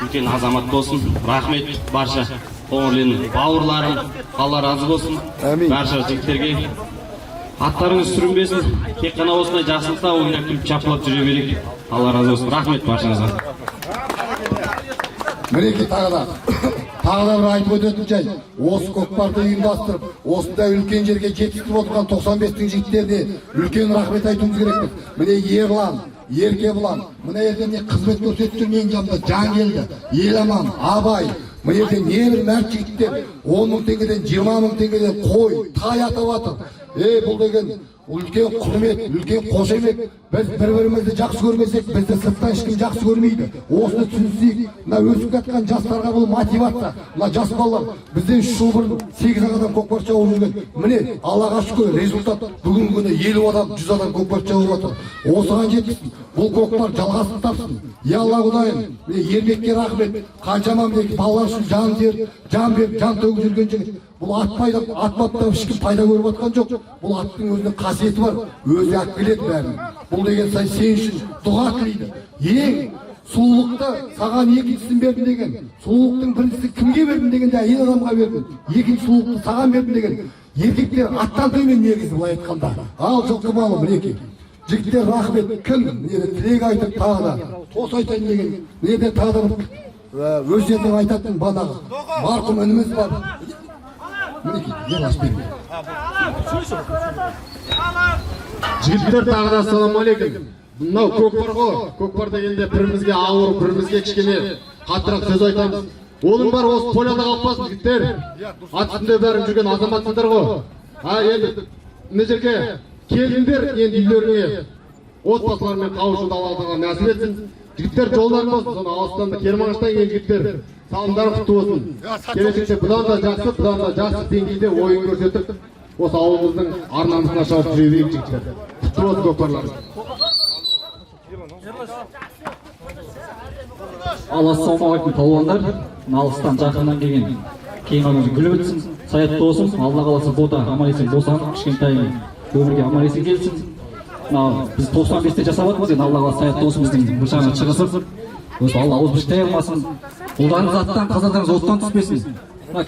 үлкен азамат болсын. Рахмет барша Қоңырленнің бауырларым, Алла разы болсын. Барша жігіттерге аттарыңыз сүрінбесін, тек қана осындай жақсылықта ойнап күліп чапалап жүре берейік. Алла разы болсын. Рахмет баршаңызға. Мінекей тағы да бір айтып өтетін жай. Осы көкпарды ұйымдастырып, осындай үлкен жерге жетістіріп отырған 95-тің жігіттеріне үлкен рахмет айтуымыз керекпіз. Міне Ерлан, Еркебұлан, мына елден қызмет көрсетіп жүрген жанында Жан келді, Еламан, Абай. Мына елден небір мәрт жігіттер 10 мың теңгеден 20 мың теңгеден қой, тай атап жатыр. Бұл деген үлкен құрмет, үлкен қошемет. Біз бір-бірімізді жақсы көрмесек, бізді сырттан ешкім жақсы көрмейді. Осыны түсінсек, мына өсіп жатқан жастарға бұл мотивация. Мына жас балалар бізден 3 жыл бұрын 8 адам көкпар шауып жүрген. Міне, Аллаға шүкір, результат бүгінгі күні 50 адам, 100 адам көкпар шауып жатыр. Осыған жетсін, бұл көкпар жалғасын тапсын. Алла Құдайым, Ермекке рахмет. Қаншама балалар үшін жан беріп, жан төгіп жүрген жігіт. Бұл атпаптап ешкім пайда көріп жатқан жоқ. Бұл аттың өзінің қасиеті бар, өзі ат келеді бәрін. Бұл деген сен үшін дұға тілейді. Ең сұлулықты саған екіншісін бердім деген, сұлулықтың біріншісі кімге бердім дегенде әйел адамға бердім, екінші сұлулықты саған бердім деген. Еркектер аттан төмен негізі былай айтқанда. Ал жылқы малы мінекей. Жігіттер рахмет, кім тілек айтып тағы да тос айтайын деген, неде тағы да өз жерден айтатын банағы марқұм үніміз бар. Мінекей, ел ашпен. Жігіттер тағы да ассалаумағалейкум. Мынау көкпар ғой. Көкпар дегенде бірімізге ауыр, бірімізге кішкене қаттырақ сөз айтамыз. Оның бар осы поляда қалыппасын жігіттер. Ат үстінде бәрін жүрген азаматсыздар ғой. Енді мына жерге келдіңдер, енді үйлеріңе отбасылармен қауышуды Аллаға нәсіп етсін. Жігіттер жолдарың болсын. Соны алыстан да Кермағаштан келген жігіттер салымдары құтты болсын. Келешекте бұдан да жақсы деңгейде ойын көрсетіп, осы ауылымыздың ар-намысына шауып жүре берейік жігіттер. Құтты болсын көкпарларыңыз. Ассалаумағалейкум палуандар. Алыстан жақыннан келген кейінгі күліп өтсін, саятты болсын. Алла қаласа бота аман-есен босанып, кішкентай өмірге аман-есен келсін. Біз 95-те жасап жатырмыз, енді Алла қаласа саятты болсын, біздің бір жағынан шығысып. Осы Алла ауыз біштай алмасын. Ұлдарыңыз аттан, қазандарыңыз оттан түспесін.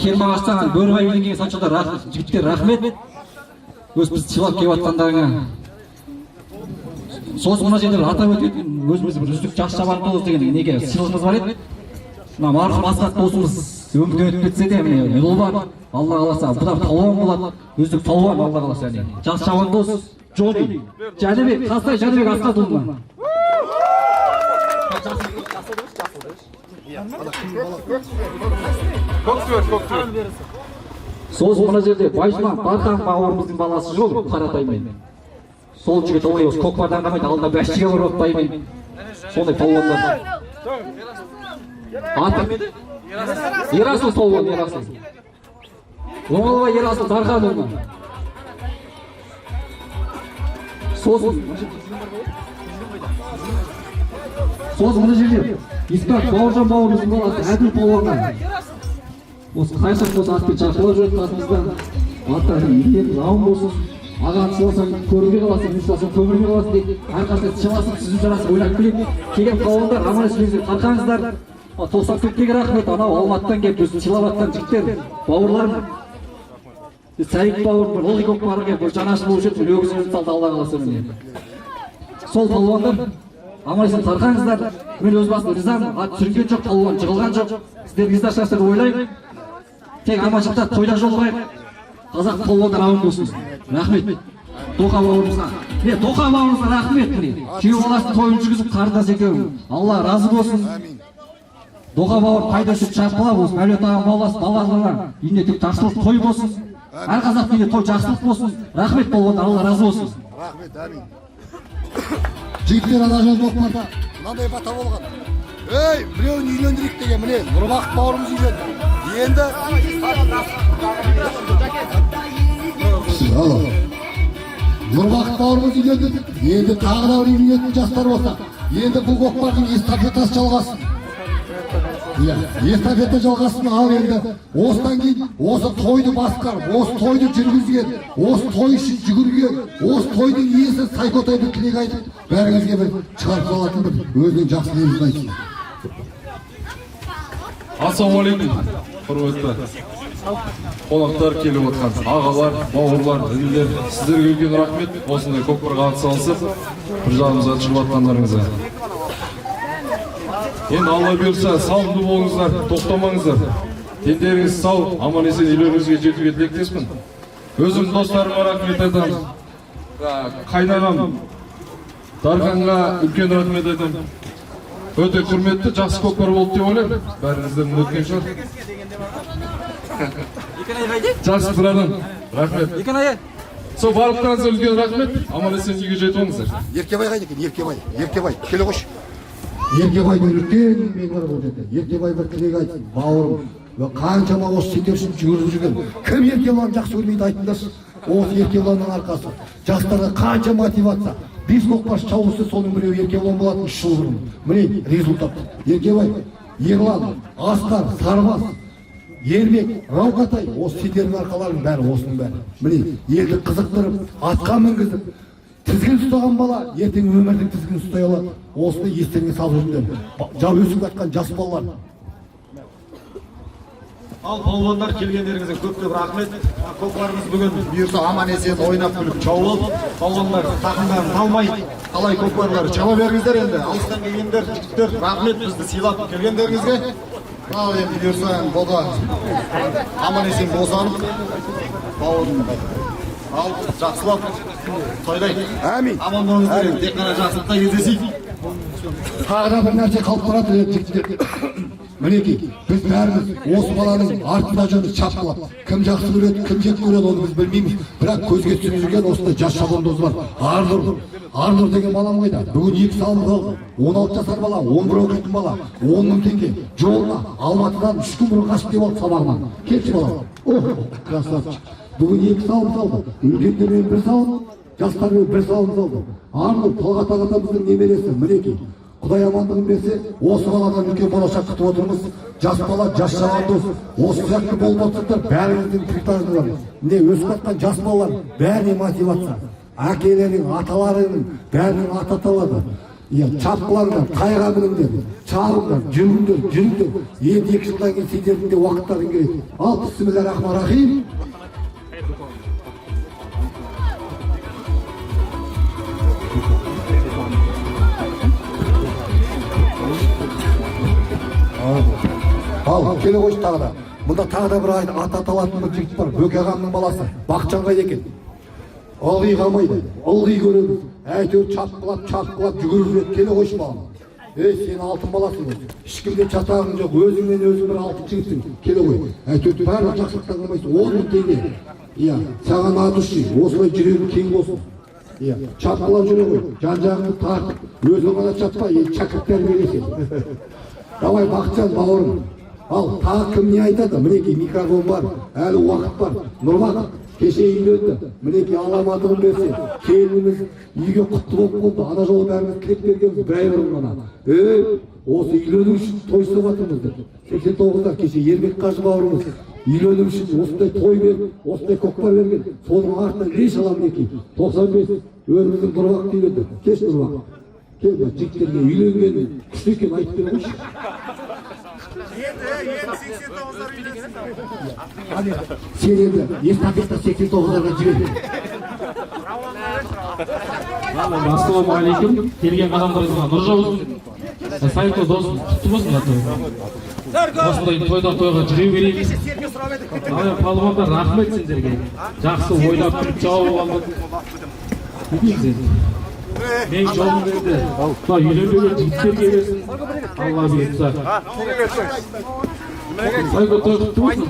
Кермағаштан Бөрібай үйленген саншылдар жігіттер рахмет. Өз бізді сыйлап келіп жатқандарыңа. Сосын мына жерде атап өтетін өзіміз бір үздік жас шабандоз деген неге сыйлығымыз бар еді. Мына марқұм Асқат досымыз өмірден өтіп кетсе де міне ұл бар, алла қаласа бұдан палуан болады, үздік палуан алла қаласа. Жас шабандоз Джони Жәнібек, Қазтай Жәнібек Асқатұлына. Сосын мына жерде Байжұман Бархан бауырымыздың баласы жоқ Қаратаймен. Сол жігіт олай осы көкпардан қамайды, алдында бәшкеге бар отпаймен. Сондай палуандар. Аты Ерасыл палуан, Ерасыл. Оңалбай Ерасыл Дарханұлына. Сосын мына жерде Исқақ Бауыржан бауырымыздың баласы Әділ палуанға. Осы қайсақ болса атпен шақырып жүреді қасымыздан. Аттары елден жауын болсын. Ағаны сыйласаң көрінге қаласың, ұшыласаң көмірге қаласың дейді. Әрқашан сыйласың, сіздің жарасын ойлап келеді. Келген палуандар аман есен тарқаңыздар. 94-ге рахмет, анау Алматыдан келіп бізді сыйлап жатқан жігіттер, бауырларым. Сәйік бауырым, Олли көкпарға келіп жанашыр болып жүріп, өгізімізді салды алла қаласа міне. Сол палуандар аман есен тарқаңыздар. Мен өз басым ризамын. Ат сүрінген жоқ, палуан жығылған жоқ. Сіздер риза шығарсыздар ойлаймын. Тек аманшылықта тойда жолығайық. Қазақ палуандар аман болсын. Рахмет. Тоқа бауырымызға. Тоқа бауырымызға рахмет міне. Күйеу баласын тойын жүргізіп қарындас екеуің. Алла разы болсын. Доға бауыр пайда үшін шапқыла болсын. Мәулет ағам баласы балаларына үйіне тек жақсылық той болсын. Әр қазақ үйіне той жақсылық болсын. Рахмет палуандар, Алла разы болсын. Рахмет, әмин. Жігіттер ана жол көкпарда мынандай бата болған. Ей, біреуін үйлендірейік деген міне Нұрбақыт бауырымыз үйленді. Енді Нұрбақыт бауырымыз үйленді. Енді тағы да бір үйленетін жастар болса, енді бұл көкпардың эстафетасы жалғасын. Эстафета жалғасын. Ал енді осыдан кейін осы тойды басқарып, осы тойды жүргізген, осы той үшін жүгірген, осы тойдың иесі Сайкотайды тілек айтып, бәріңізге бір шығарып салатын бір өзінің жақсы лебізін айтсын. Ассалаумағалейкум, құрметті қонақтар, келіп отқан ағалар, бауырлар, інілер, сіздерге үлкен рахмет. Осындай көкпарға атсалысып, бір жағымызға шығып жатқандарыңызға. Енді Алла бұйырса, сауынды болыңыздар, тоқтамаңыздар. Дендеріңіз сау, аман есен үйлеріңізге жетуге тілектеспін. Өзім достарыма рахмет айтамын. Қайнағам Дарханға үлкен рахмет айтамын. Өте құрметті, жақсы көкпар болды деп ойлаймын. Бәріңізден өткен шығар. Жақсы бір адам. Рахмет. Сол барлықтарыңызға үлкен рахмет. Аман есен үйге жетіп олыңыздар. Еркебай қайда екен? Еркебай, келе қойшы. Еркебайдың үлкен еңбегі бар бұл жерде. Еркебай бір тілек айтсын, бауырым. Қаншама осы сендер үшін жүгіріп жүрген. Кім Еркебайны жақсы көрмейді айтыңдаршы. Осы Еркебайның арқасы. Жастарға қанша мотивация. 5 көкпаршы шабылса соның біреуі Еркебай болатын 3 жыл бұрын. Міне результат. Еркебай, Ерлан, Асқар, Сарбас, Ермек, Рауқатай, осы сендердің арқаларың бәрі осының бәрі. Міне елді қызықтырып, атқа мінгізіп, тізгін ұстаған бала ертең өмірдің тізгінін ұстай алады. Осыны естеріңе салып жүріңдер. Жау өсіп жатқан жас балалар. Ал палуандар, келгендеріңізге көп рахмет. Көкпарымыз бүгін бұйырса аман есен ойнап күліп жауып, палуандар тақымдарын талмай, қалай көкпарлары чала беріңіздер енді. Алыстан келгендер, жігіттер, рахмет бізді сыйлап келгендеріңізге. Ал енді бұйырса бода аман есен босанып, бауырын ал жақсылап тойдай. Әмин. Аман болыңыздар, тек қана жақсылықта кездесейік. Тағы да бір нәрсе қалып тұрады жігіттер. Мінекей, біз бәріміз осы баланың артында жүрміз шапқылап. Кім жақсы көреді, кім жек көреді, оны біз білмейміз. Бірақ көзге түсіп жүрген осындай жас шабандоз бар. Арнұр деген балам қайда? Бүгін 2 салымыз алды. 16 жасар бала, 11 оқитын бала, 10 мың теңге. Жолына Алматыдан 3 күн бұрын қашып кеп алды сабағынан. Келші бала. Красавчик. Бүгін 2 салымыз алды. Үлкендермен 1 салым, жастармен 1 салымыз алды. Арнұр Талғат ағатамыздың немересі. Мінекей. Құдай амандығын берсе, осы баладан үлкен болашақ күтіп отырмыз. Жас бала, жас шабандоз. Осы сияқты болып отырсыздар, бәріңіздің тіртажыңыз бар. Міне өсіп жатқан жас балалар бәріне мотивация. Әкелерің, аталарының бәрінің аты аталады. Чапқыларыңдар, тайға мініңдер, чабыңдар, жүріңдер. Енді 2 жылдан кейін сендердің де уақыттарың келеді. Ал бисмиллахир-рахманир-рахим. Ал Маған келе қойшы тағы да. Мұнда тағы да бір ат аталатын бір жігіт бар. Бөке ағамның баласы. Бақытжан қайда екен? Ылғи қалмайды. Ылғи көреміз. Әйтеуір чапқылап жүгіріп жүреді. Келе қойшы маған. Сен алтын баласың ғой. Ешкімде чатағың жоқ. Өзіңнен өзің бір алтын жігітсің. Келе қой. Әйтеуір барлық жақсылықтан қалмайсың. 10 мың теңге. Иә, саған ат ұши. Осылай жүрегің кең болсын. Иә, чапқылап жүре ғой. Жан-жағыңды тартып, өзің ғана чаппа, шәкірттер бересің. Давай Бақытжан бауырым. Ал тағы кім не айтады? Мінекей микрофон бар, әлі уақыт бар. Нұрбақ кеше үйленді. Мінекей аламадығын берсе, келініміз үйге құтты болып болды. Ана жолы бәріміз кіреп бергенбіз бір ғана. Осы үйлену үшін той істеп жатырмыз. 89-да кеше Ермек Қажы бауырымыз үйлену үшін осындай той беріп, осындай көкпар берген. Соның артынан реш аламын мінекей. 95 өріміздің Нұрбақ үйленді. Кеш Нұрбақ. Кел жігіттерге үйленген күшті екен айтып бере қойшы. Сен енді эстафета 89-дарға жібер. Ассалаумағалейкум. Келген адамдарыңызға нұр жаусын. Сайко досым құтты болсын. Осындай тойдан тойға жүре берейік. Палуандар рахмет сендерге. Жақсы ойлап тұрып жауап алдық. Не дейміз енді? Мен жолым берді. Үйленбеген жігіттерге берсін. Алла бұйыртса. Сайко той құтты болсын.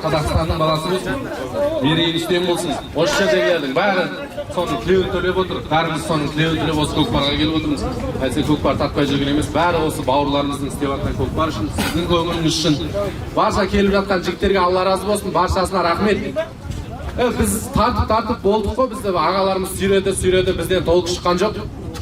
Қазақстанның баласы болсын. Берейін үстем болсын. Осы жерлердің бәрі соның тілеуін төлеп отыр. Бәріміз соның тілеуін төлеп осы көкпарға келіп отырмыз. Әйтсе көкпар тартпай жүрген емес. Бәрі осы бауырларымыздың істеп жатқан көкпар үшін, сіздің көңіліңіз үшін. Барша келіп жатқан жігіттерге Алла разы болсын. Баршасына рахмет. Біз тартып болдық қой, бізді ағаларымыз сүйреді, бізден толық шыққан жоқ.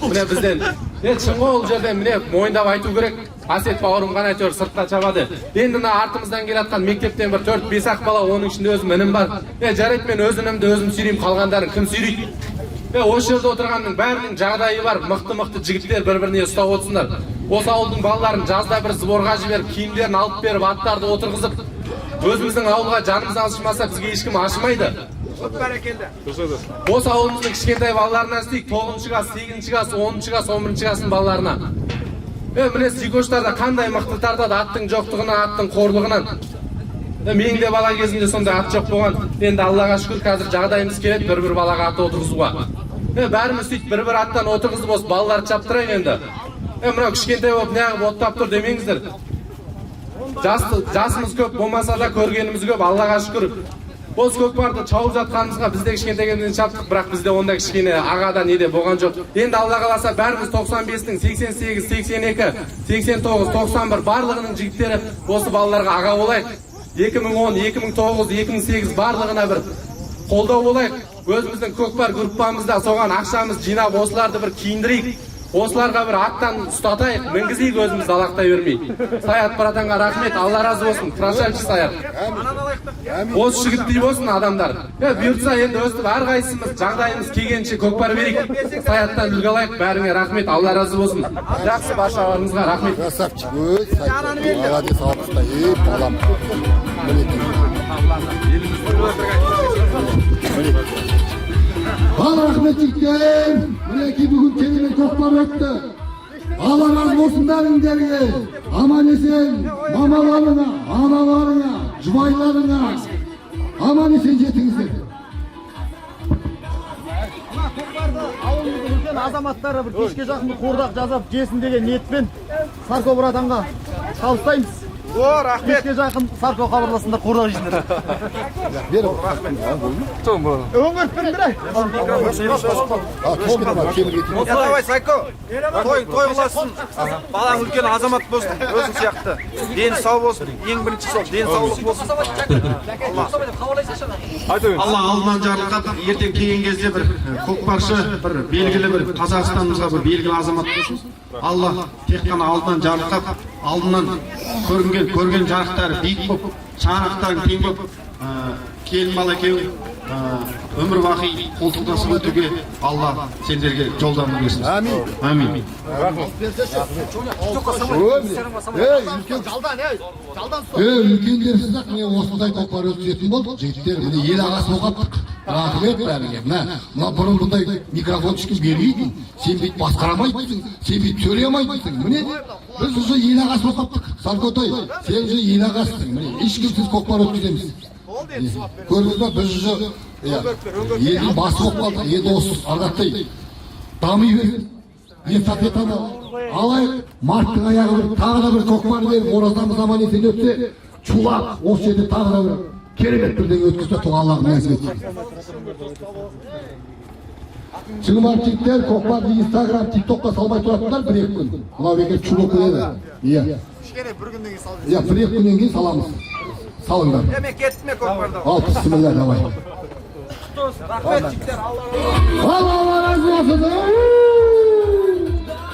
Міне бізден шын ғой ол жерден міне мойындап айту керек. Асет бауырым ғана әйтеуір сыртқа чабады. Енді мына артымыздан келатқан мектептен бір 4-5 ақ бала, оның ішінде өзім інім бар. Жарайды, мен өз інімді өзім сүйреймін, қалғандарын кім сүйрейді? Осы жерде отырғанның бәрінің жағдайы бар, мықты жігіттер бір-біріне ұстап отырсыңдар. Осы ауылдың балаларын жазда бір сборға жіберіп, киімдерін алып беріп, аттарды отырғызып, өзіміздің ауылға жанымыз ашымаса бізге ешкім ашымайды. Осы ауылымыздың кішкентай балаларынан істейік, 9-шы класс, 8-шы класс, 10-шы класс, 11-шы класстың балаларына. Міне сүйкоштарда қандай мықты тартады аттың жоқтығынан, аттың қорлығынан. Менің де бала кезімде сондай ат жоқ болған. Енді Аллаға шүкір қазір жағдайымыз келеді бір балаға ат отырғызуға. Бәріміз сөйтіп бір аттан отырғызып осы балаларды чаптырайық енді. Мынау кішкентай болып неғып оттап тұр демеңіздер. Жасымыз көп болмаса да көргеніміз көп, Аллаға шүкір. Осы көкпарды чауып жатқанымызға бізде кішкентай кезімізден шаптық, бірақ бізде онда кішкене ағада неде болған жоқ. Енді Алла қаласа бәріміз 95-дің 88, 82, 89, 91 барлығының жігіттері осы балаларға аға болайық. 2010, 2009, 2008 барлығына бір қолдау болайық. Өзіміздің көкпар группамызда соған ақшамыз жинап осыларды бір киіндірейік. Осыларға бір аттан ұстатайық, мінгізейік өзімізді алақтай бермей. Саят братанға рахмет, Алла разы болсын, красавчик Саят. Осы жігіттей болсын адамдар. Бұйыртса енді өстіп әрқайсымыз жағдайымыз келгенше көкпар берейік. Саяттан үлгі алайық, бәріңе рахмет, Алла разы болсын. Жақсы баршаларыңызға рахмет. Красавчик, молодец, алпыста, балам. Ал рахмет жігіттер, мінекей бүгін керемет көкпар өтті. Алла разы болсын бәріңдерге. Аман есен мамаларыңа, аналарыңа, жұбайларыңа аман есен жетіңіздер. Ауылымыздың үлкен азаматтары бір кешке жақын қуырдақ жазып жесін деген ниетпен Сарко братанға табыстаймыз. Рахмет. Кешке жақын Сарко хабарласында қуырдақ жейсіңдер. Өңгөртпен бірай. Давай, Сайко, той қыласын, балаң үлкен азамат болсын, өзің сияқты. Дені сау болсын, ең бірінші сол, дені саулық болсын. Алла алдынан жарылқап, ертең келген кезде бір көкпаршы, бір белгілі бір Қазақстанымызға бір белгілі азамат болсын. Алла тек қана алдынан жарылқап, алдынан көрген жарықтары биік болып, шаңырақтарың тең болып, келін бала екеуі өмір бақи қолтықтасып өтуге Алла сендерге жолдарын берсін. Амин. Амин. Үлкендерсіз-ақ мен осындай көкпар өткізетін болдық. Жігіттер, міне ел ағасы оқаптық. рахмет бәріңе. Мына бұрын бұндай микрофон ешкім бермейді. Сен бүйтіп басқарамайсың, сен бүйтіп сөйлемейсің. Міне, біз уже ел ағасы болып қаптық. Саркотай, сен уже ел ағасысың. Міне, ешкімсіз көкпар өткіземіз. Көрдіңіз ба, біз уже елдің басы болып қалдық. Енді осы ардақтай дами береді. Естафетаны алайық, марттың аяғы бір, тағы да бір көкпар беріп, оразамыз аман есен өтсе, чулап, осы жерде тағы да бір керемет бірдеңе өткізсе, тұға Аллахым нәсіп етсін. Шыны бар жігіттер, көкпарды Инстаграм, ТикТокқа салмай тұратындар бір-екі күн. Мынау бекер чулок еді. Иә. Кішкене бір күннен кейін салып Иә, бір-екі күннен кейін саламыз. Салыңдар. Мен кеттім ме көкпардан? Ал, бісміллә, давай. Рахмет жігіттер, Алла разы болсын.